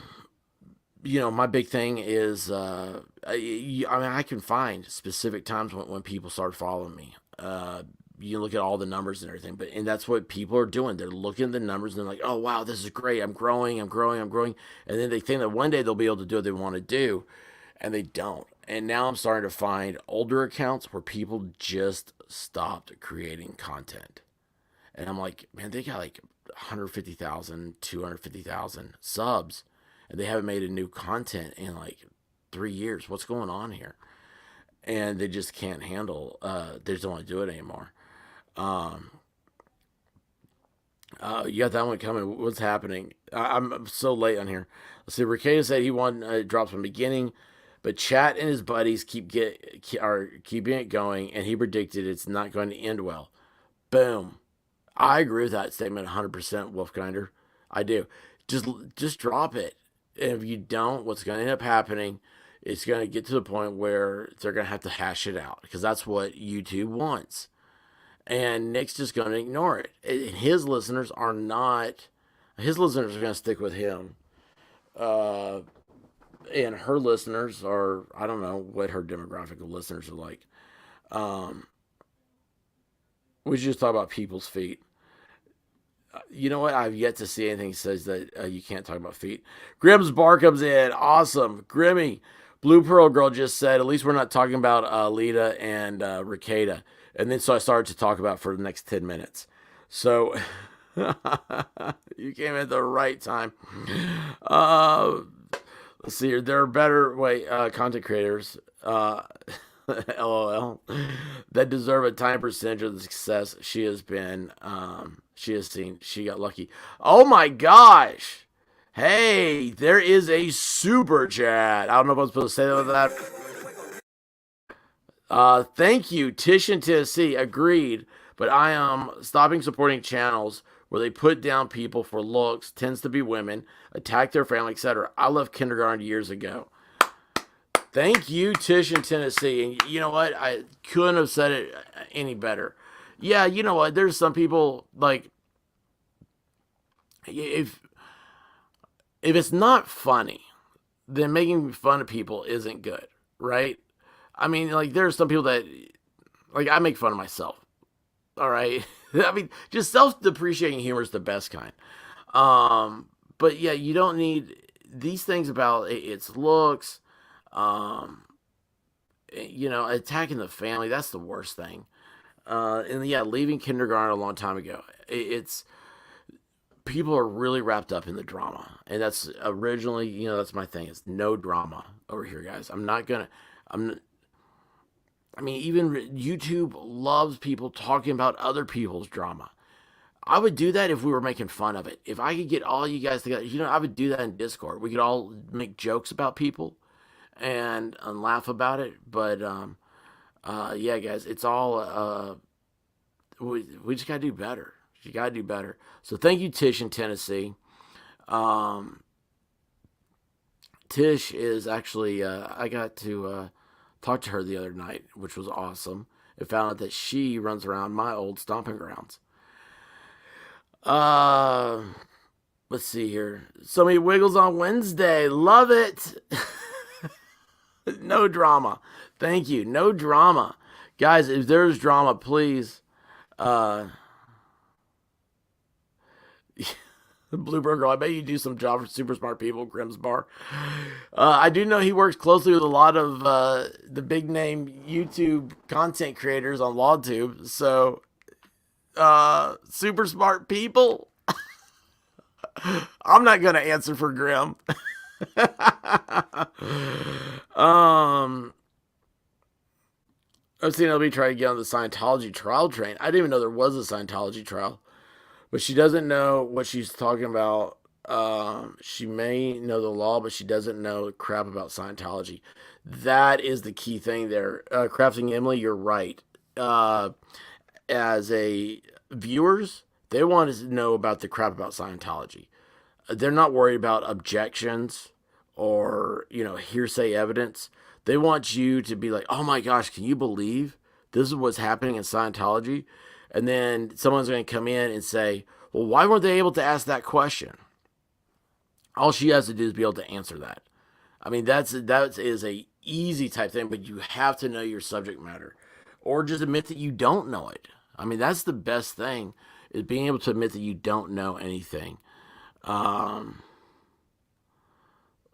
Speaker 6: my big thing is, mean, I can find specific times when people start following me. You look at all the numbers and everything, and that's what people are doing. They're looking at the numbers and they're like, "Oh wow, this is great. I'm growing. I'm growing. I'm growing." And then they think that one day they'll be able to do what they want to do, and they don't. And now I'm starting to find older accounts where people just stopped creating content. And I'm like, man, they got like 150,000, 250,000 subs, and they haven't made a new content in like 3 years. What's going on here? And they just can't handle, they just don't want to do it anymore. Um, you got that one coming. What's happening? I'm so late on here. Let's see. Ricada said he won drops from the beginning, but Chat and his buddies are keeping it going, and he predicted it's not going to end well. Boom. I agree with that statement 100%, Wolfkinder. I do. Just drop it. And if you don't, what's going to end up happening, it's going to get to the point where they're going to have to hash it out because that's what YouTube wants. And Nick's just going to ignore it. And his listeners are not. His listeners are going to stick with him. And her listeners are, I don't know what her demographic of listeners are like. We should just talk about people's feet. You know what? I've yet to see anything that says that you can't talk about feet. Grimm's bar comes in. Awesome. Grimmy. Blue Pearl Girl just said, at least we're not talking about Lita and Ricada. And then so I started to talk about for the next 10 minutes. So you came at the right time. Let's see here. There are better content creators. LOL, that deserve a tiny percentage of the success she has been. She has seen. She got lucky. Oh my gosh! Hey, there is a super chat. I don't know if I'm supposed to say that. Thank you, Tish in Tennessee. Agreed, but I am stopping supporting channels where they put down people for looks. Tends to be women, attack their family, etc. I left kindergarten years ago. Thank you, Tish in Tennessee. And you know what? I couldn't have said it any better. Yeah, you know what? There's some people, like, if it's not funny, then making fun of people isn't good, right? I mean, like, there's some people that, like, I make fun of myself, all right? I mean, just self-depreciating humor is the best kind. But, yeah, you don't need these things about its looks. Attacking the family, that's the worst thing. And yeah, leaving kindergarten a long time ago. It's people are really wrapped up in the drama, and that's originally, that's my thing. It's no drama over here, guys. I mean, even YouTube loves people talking about other people's drama. I would do that if we were making fun of it. If I could get all you guys together, I would do that in Discord. We could all make jokes about people and laugh about it. But yeah, guys, it's all we just gotta do better. You gotta do better. So thank you, Tish in Tennessee. Tish is actually I got to talk to her the other night, which was awesome. And found out that she runs around my old stomping grounds. Let's see here. So many wiggles on Wednesday. Love it. No drama. Thank you. No drama. Guys, if there's drama, please. Bluebird Girl, I bet you do some job for super smart people, Grimm's Bar. I do know he works closely with a lot of the big name YouTube content creators on LawTube. So, super smart people. I'm not going to answer for Grimm. I've seen LB try to get on the Scientology trial train. I didn't even know there was a Scientology trial. But she doesn't know what she's talking about. She may know the law, but she doesn't know crap about Scientology. That is the key thing there. Crafting Emily, you're right. As a viewers, they want to know about the crap about Scientology. They're not worried about objections or, hearsay evidence. They want you to be like, oh my gosh, can you believe this is what's happening in Scientology? And then someone's going to come in and say, well, why weren't they able to ask that question? All she has to do is be able to answer that. I mean, that is a easy type thing, but you have to know your subject matter. Or just admit that you don't know it. I mean, that's the best thing, is being able to admit that you don't know anything. Let's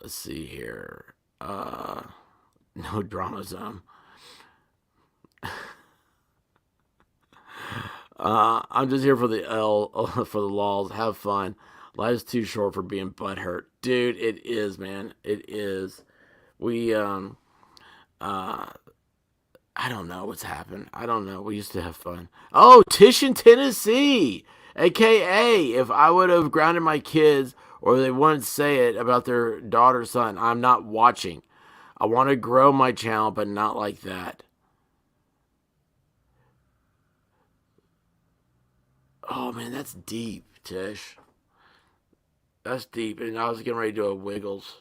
Speaker 6: see here. No drama zone. I'm just here for the for the laws. Have fun. Life's too short for being butthurt. Dude, it is, man. It is. We, I don't know what's happened. I don't know. We used to have fun. Oh, Tish in Tennessee. AKA, if I would have grounded my kids or they wouldn't say it about their daughter, son, I'm not watching. I want to grow my channel, but not like that. Oh, man, that's deep, Tish. That's deep. And I was getting ready to do a Wiggles.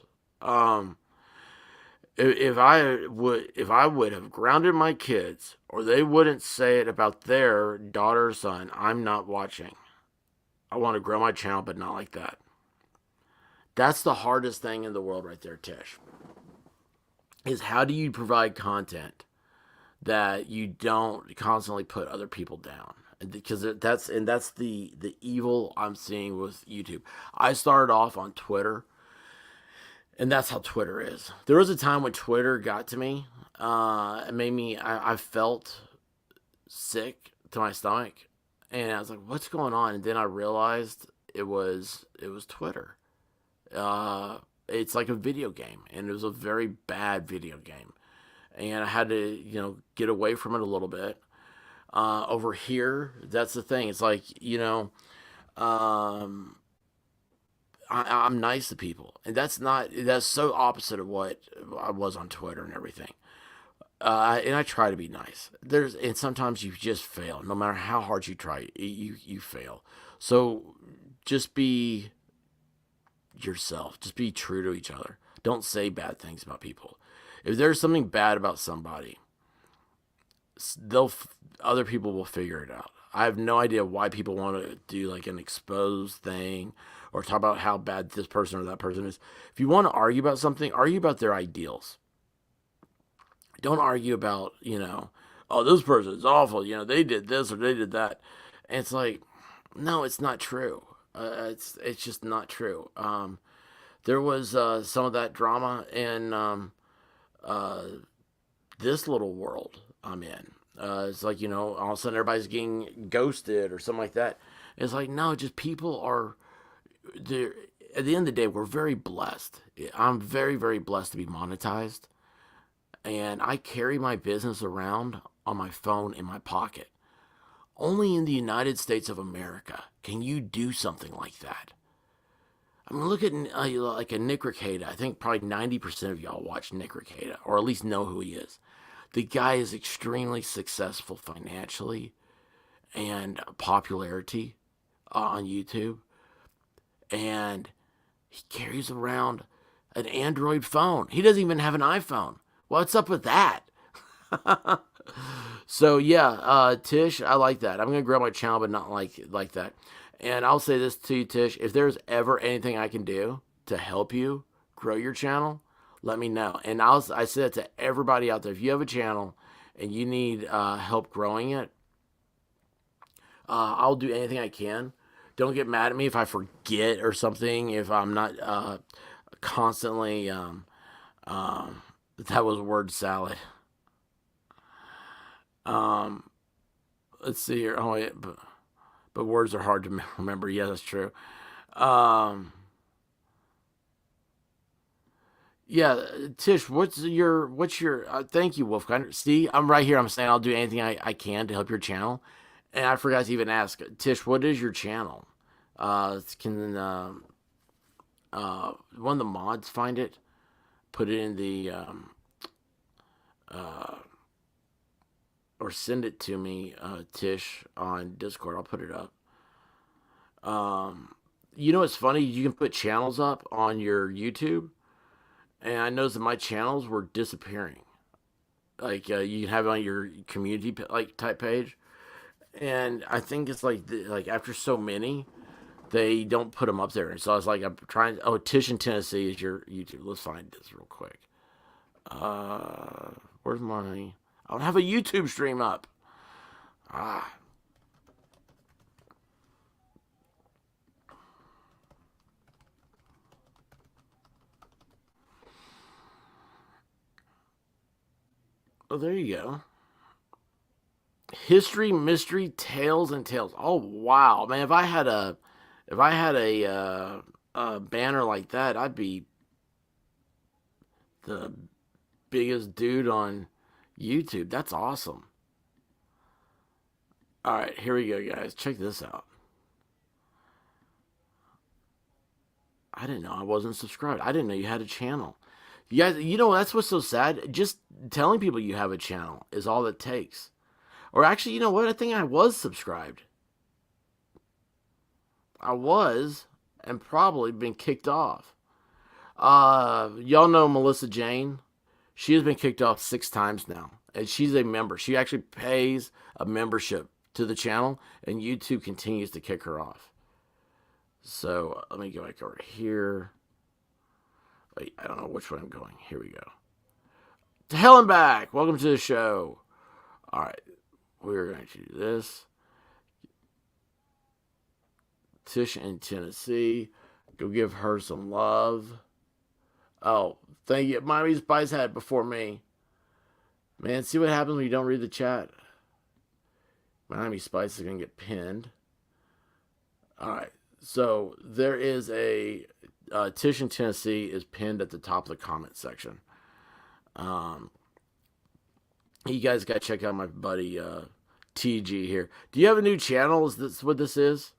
Speaker 6: If I would have grounded my kids, or they wouldn't say it about their daughter or son, I'm not watching. I want to grow my channel, but not like that. That's the hardest thing in the world right there, Tish. Is how do you provide content that you don't constantly put other people down? Because that's the evil I'm seeing with YouTube. I started off on Twitter, and that's how Twitter is. There was a time when Twitter got to me. It made me, I felt sick to my stomach. And I was like, what's going on? And then I realized it was Twitter. It's like a video game. And it was a very bad video game. And I had to, get away from it a little bit. Over here, that's the thing. It's like, I'm nice to people, and that's so opposite of what I was on Twitter and everything. And I try to be nice. And sometimes you just fail. No matter how hard you try, you fail. So just be yourself. Just be true to each other. Don't say bad things about people. If there's something bad about somebody, other people will figure it out. I have no idea why people want to do like an exposed thing or talk about how bad this person or that person is. If you want to argue about something, argue about their ideals. Don't argue about, oh, this person is awful. They did this or they did that. And it's like, no, it's not true. It's just not true. There was some of that drama in this little world I'm in. It's like, all of a sudden everybody's getting ghosted or something like that. It's like, no, just people are there, at the end of the day, we're very blessed. I'm very, very blessed to be monetized. And I carry my business around on my phone in my pocket. Only in the United States of America can you do something like that. I mean, look at like a Nick Rekieta. I think probably 90% of y'all watch Nick Rekieta, or at least know who he is. The guy is extremely successful financially and popularity on YouTube. And he carries around an Android phone. He doesn't even have an iPhone. What's up with that? So yeah, Tish, I like that. I'm gonna grow my channel, but not like that. And I'll say this to you, Tish: if there's ever anything I can do to help you grow your channel, let me know. And I said it to everybody out there: if you have a channel and you need help growing it, I'll do anything I can. Don't get mad at me if I forget or something. If I'm not constantly, that was word salad. Let's see here. Oh, yeah, but words are hard to remember. Yeah, that's true. Yeah, Tish, what's your thank you, Wolfgang. See, I'm right here. I'm saying I'll do anything I can to help your channel. And I forgot to even ask, Tish, what is your channel? Can one of the mods find it? Put it in the or send it to me, Tish, on Discord. I'll put it up. You know what's funny? You can put channels up on your YouTube, and I noticed that my channels were disappearing. Like you can have it on your community like type page, and I think it's like after so many, they don't put them up there. So I was like, I'm trying. Oh, Tish in Tennessee is your YouTube. Let's find this real quick. Where's my? I don't have a YouTube stream up. Ah. Oh, there you go. History, mystery, tales, and tales. Oh wow, man! If I had a banner like that, I'd be the biggest dude on YouTube. That's awesome. All right, here we go, guys. Check this out. I didn't know I wasn't subscribed. I didn't know you had a channel. You guys, you know that's what's so sad. Just telling people you have a channel is all it takes. Or actually, you know what? I think I was subscribed. I was, and probably been kicked off. Y'all know Melissa Jane. She has been kicked off 6 times now, and she's a member. She actually pays a membership to the channel, and YouTube continues to kick her off. So let me go back over here. Wait, I don't know which way I'm going. Here we go. To hell and back. Welcome to the show. All right, we're going to do this. Tish in Tennessee. Go give her some love. Oh, thank you. Miami Spice had it before me. Man, see what happens when you don't read the chat. Miami Spice is going to get pinned. All right. So there is a Tish in Tennessee is pinned at the top of the comment section. You guys got to check out my buddy TG here. Do you have a new channel? Is this what this is?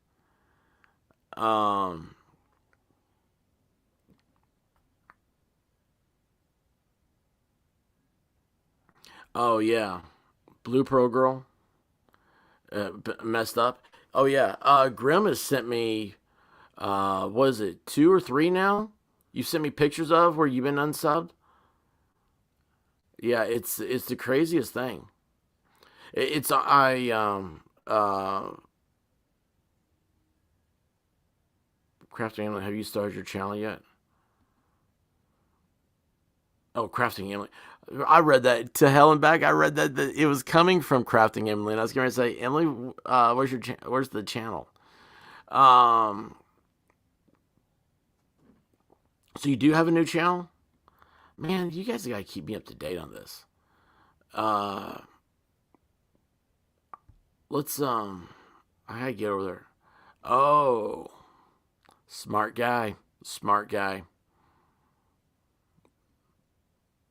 Speaker 6: Oh yeah, Blue Pro Girl messed up. Oh yeah, Grim has sent me. What is it, 2 or 3 now? You sent me pictures of where you've been unsubbed. Yeah, it's the craziest thing. It's Crafting Emily. Have you started your channel yet? Oh, Crafting Emily. I read that to hell and back. I read that it was coming from Crafting Emily, and I was going to say, Emily, where's the channel? So you do have a new channel, man. You guys gotta keep me up to date on this. Let's I gotta get over there. Oh, Smart guy. Smart guy.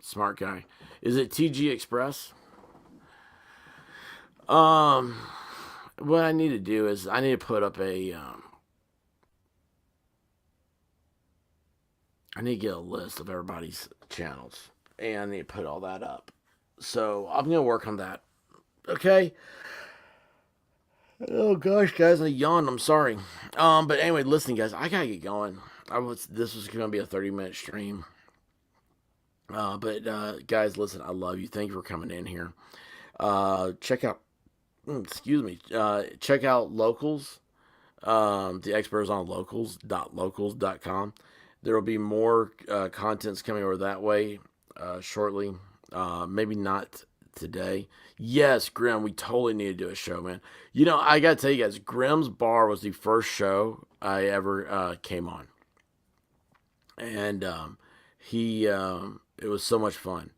Speaker 6: Smart guy. Is it TG Express? What I need to do is I need to put up a I need to get a list of everybody's channels, and I need to put all that up. So I'm gonna work on that. Okay. Oh gosh, guys, I yawned. I'm sorry. But anyway, listen, guys, I gotta get going. This was gonna be a 30-minute stream. But guys, listen, I love you. Thank you for coming in here. Check out. Check out Locals. The experts on locals.locals.com. There will be more contents coming over that way shortly. Maybe not today. Yes, Grim, we totally need to do a show, man. You know, I got to tell you guys, Grim's Bar was the first show I ever came on. And it was so much fun.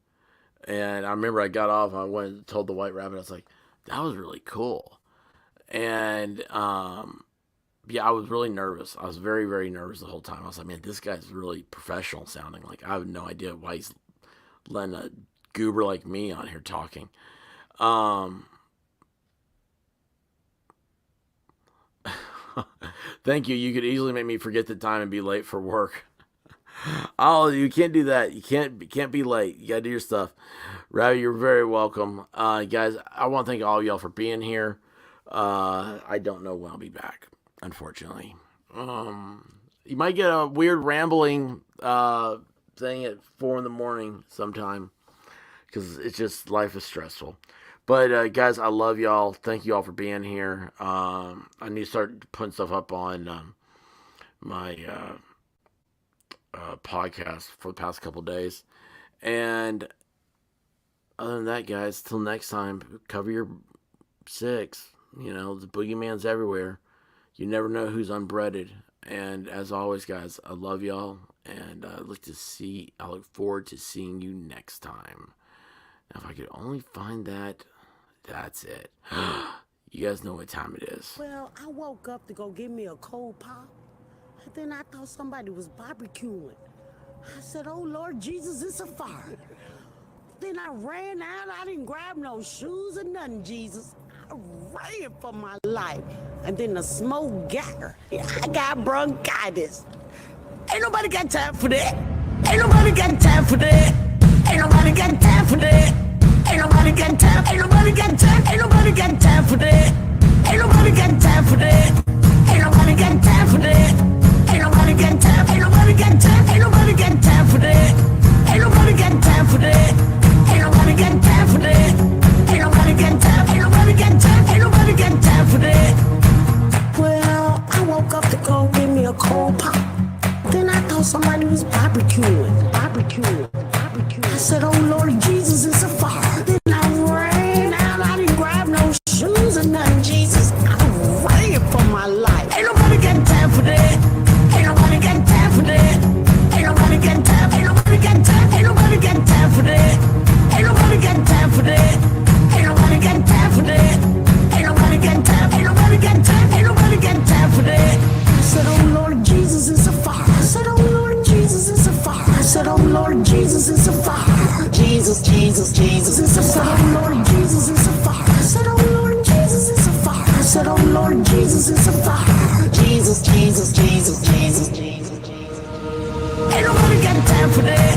Speaker 6: And I remember I got off, I went and told the White Rabbit, I was like, that was really cool. And yeah, I was really nervous. I was very, very nervous the whole time. I was like, man, this guy's really professional sounding. Like, I have no idea why he's letting a goober like me on here talking. Thank you. You could easily make me forget the time and be late for work. Oh, you can't do that. You can't be late. You gotta do your stuff. Ravi, you're very welcome. Guys, I want to thank all of y'all for being here. I don't know when I'll be back, unfortunately. You might get a weird rambling thing at 4 a.m. sometime, because it's just, life is stressful. But guys, I love y'all. Thank you all for being here. I need to start putting stuff up on my podcast for the past couple days. And other than that, guys, till next time, cover your 6. You know, the boogeyman's everywhere. You never know who's unbreaded. And as always, guys, I love y'all, and I look forward to seeing you next time. Now, if I could only find that, that's it. You guys know what time it is.
Speaker 1: Well, I woke up to go get me a cold pop, and then I thought somebody was barbecuing. I said, oh, Lord Jesus, it's a fire. Then I ran out. I didn't grab no shoes or nothing, Jesus. I ran for my life. And then the smoke got her. I got bronchitis. Ain't nobody got time for that. Ain't nobody got time for that. Ain't nobody got time for that. Ain't nobody got time. Ain't nobody got time. Ain't nobody got time for that. Ain't nobody got time for that. Ain't nobody got time for that. Ain't nobody got time. Ain't nobody got time. Ain't nobody got time for that. Ain't nobody got time for that. Ain't nobody got time for that. Ain't nobody got time. Ain't nobody got time. Ain't nobody got time for that. Well, I woke up to go get me a cold pop. Then I thought somebody was barbecuing. I said, oh Lord Jesus, it's a fire. Then I ran out. I didn't grab no shoes or nothing, Jesus. I ran for my life. Ain't nobody got time for that. Ain't nobody got time for that. Ain't nobody got time. Ain't nobody got time. Ain't nobody got time for that. Ain't nobody got time for that. Ain't nobody got time for that. Ain't nobody got time. Ain't nobody got time. Ain't nobody got time for that. I said, oh Lord Jesus, it's a fire. I said, oh Lord Jesus, it's a fire. I said, oh Lord Jesus, it's a fire. Jesus, Jesus, Jesus, it's a fire. Oh Lord Jesus, it's a fire. I said, oh Lord Jesus, it's a fire. I said, oh Lord Jesus, it's a fire. Jesus, Jesus, Jesus, Jesus, Jesus, Jesus. Ain't nobody got time for that.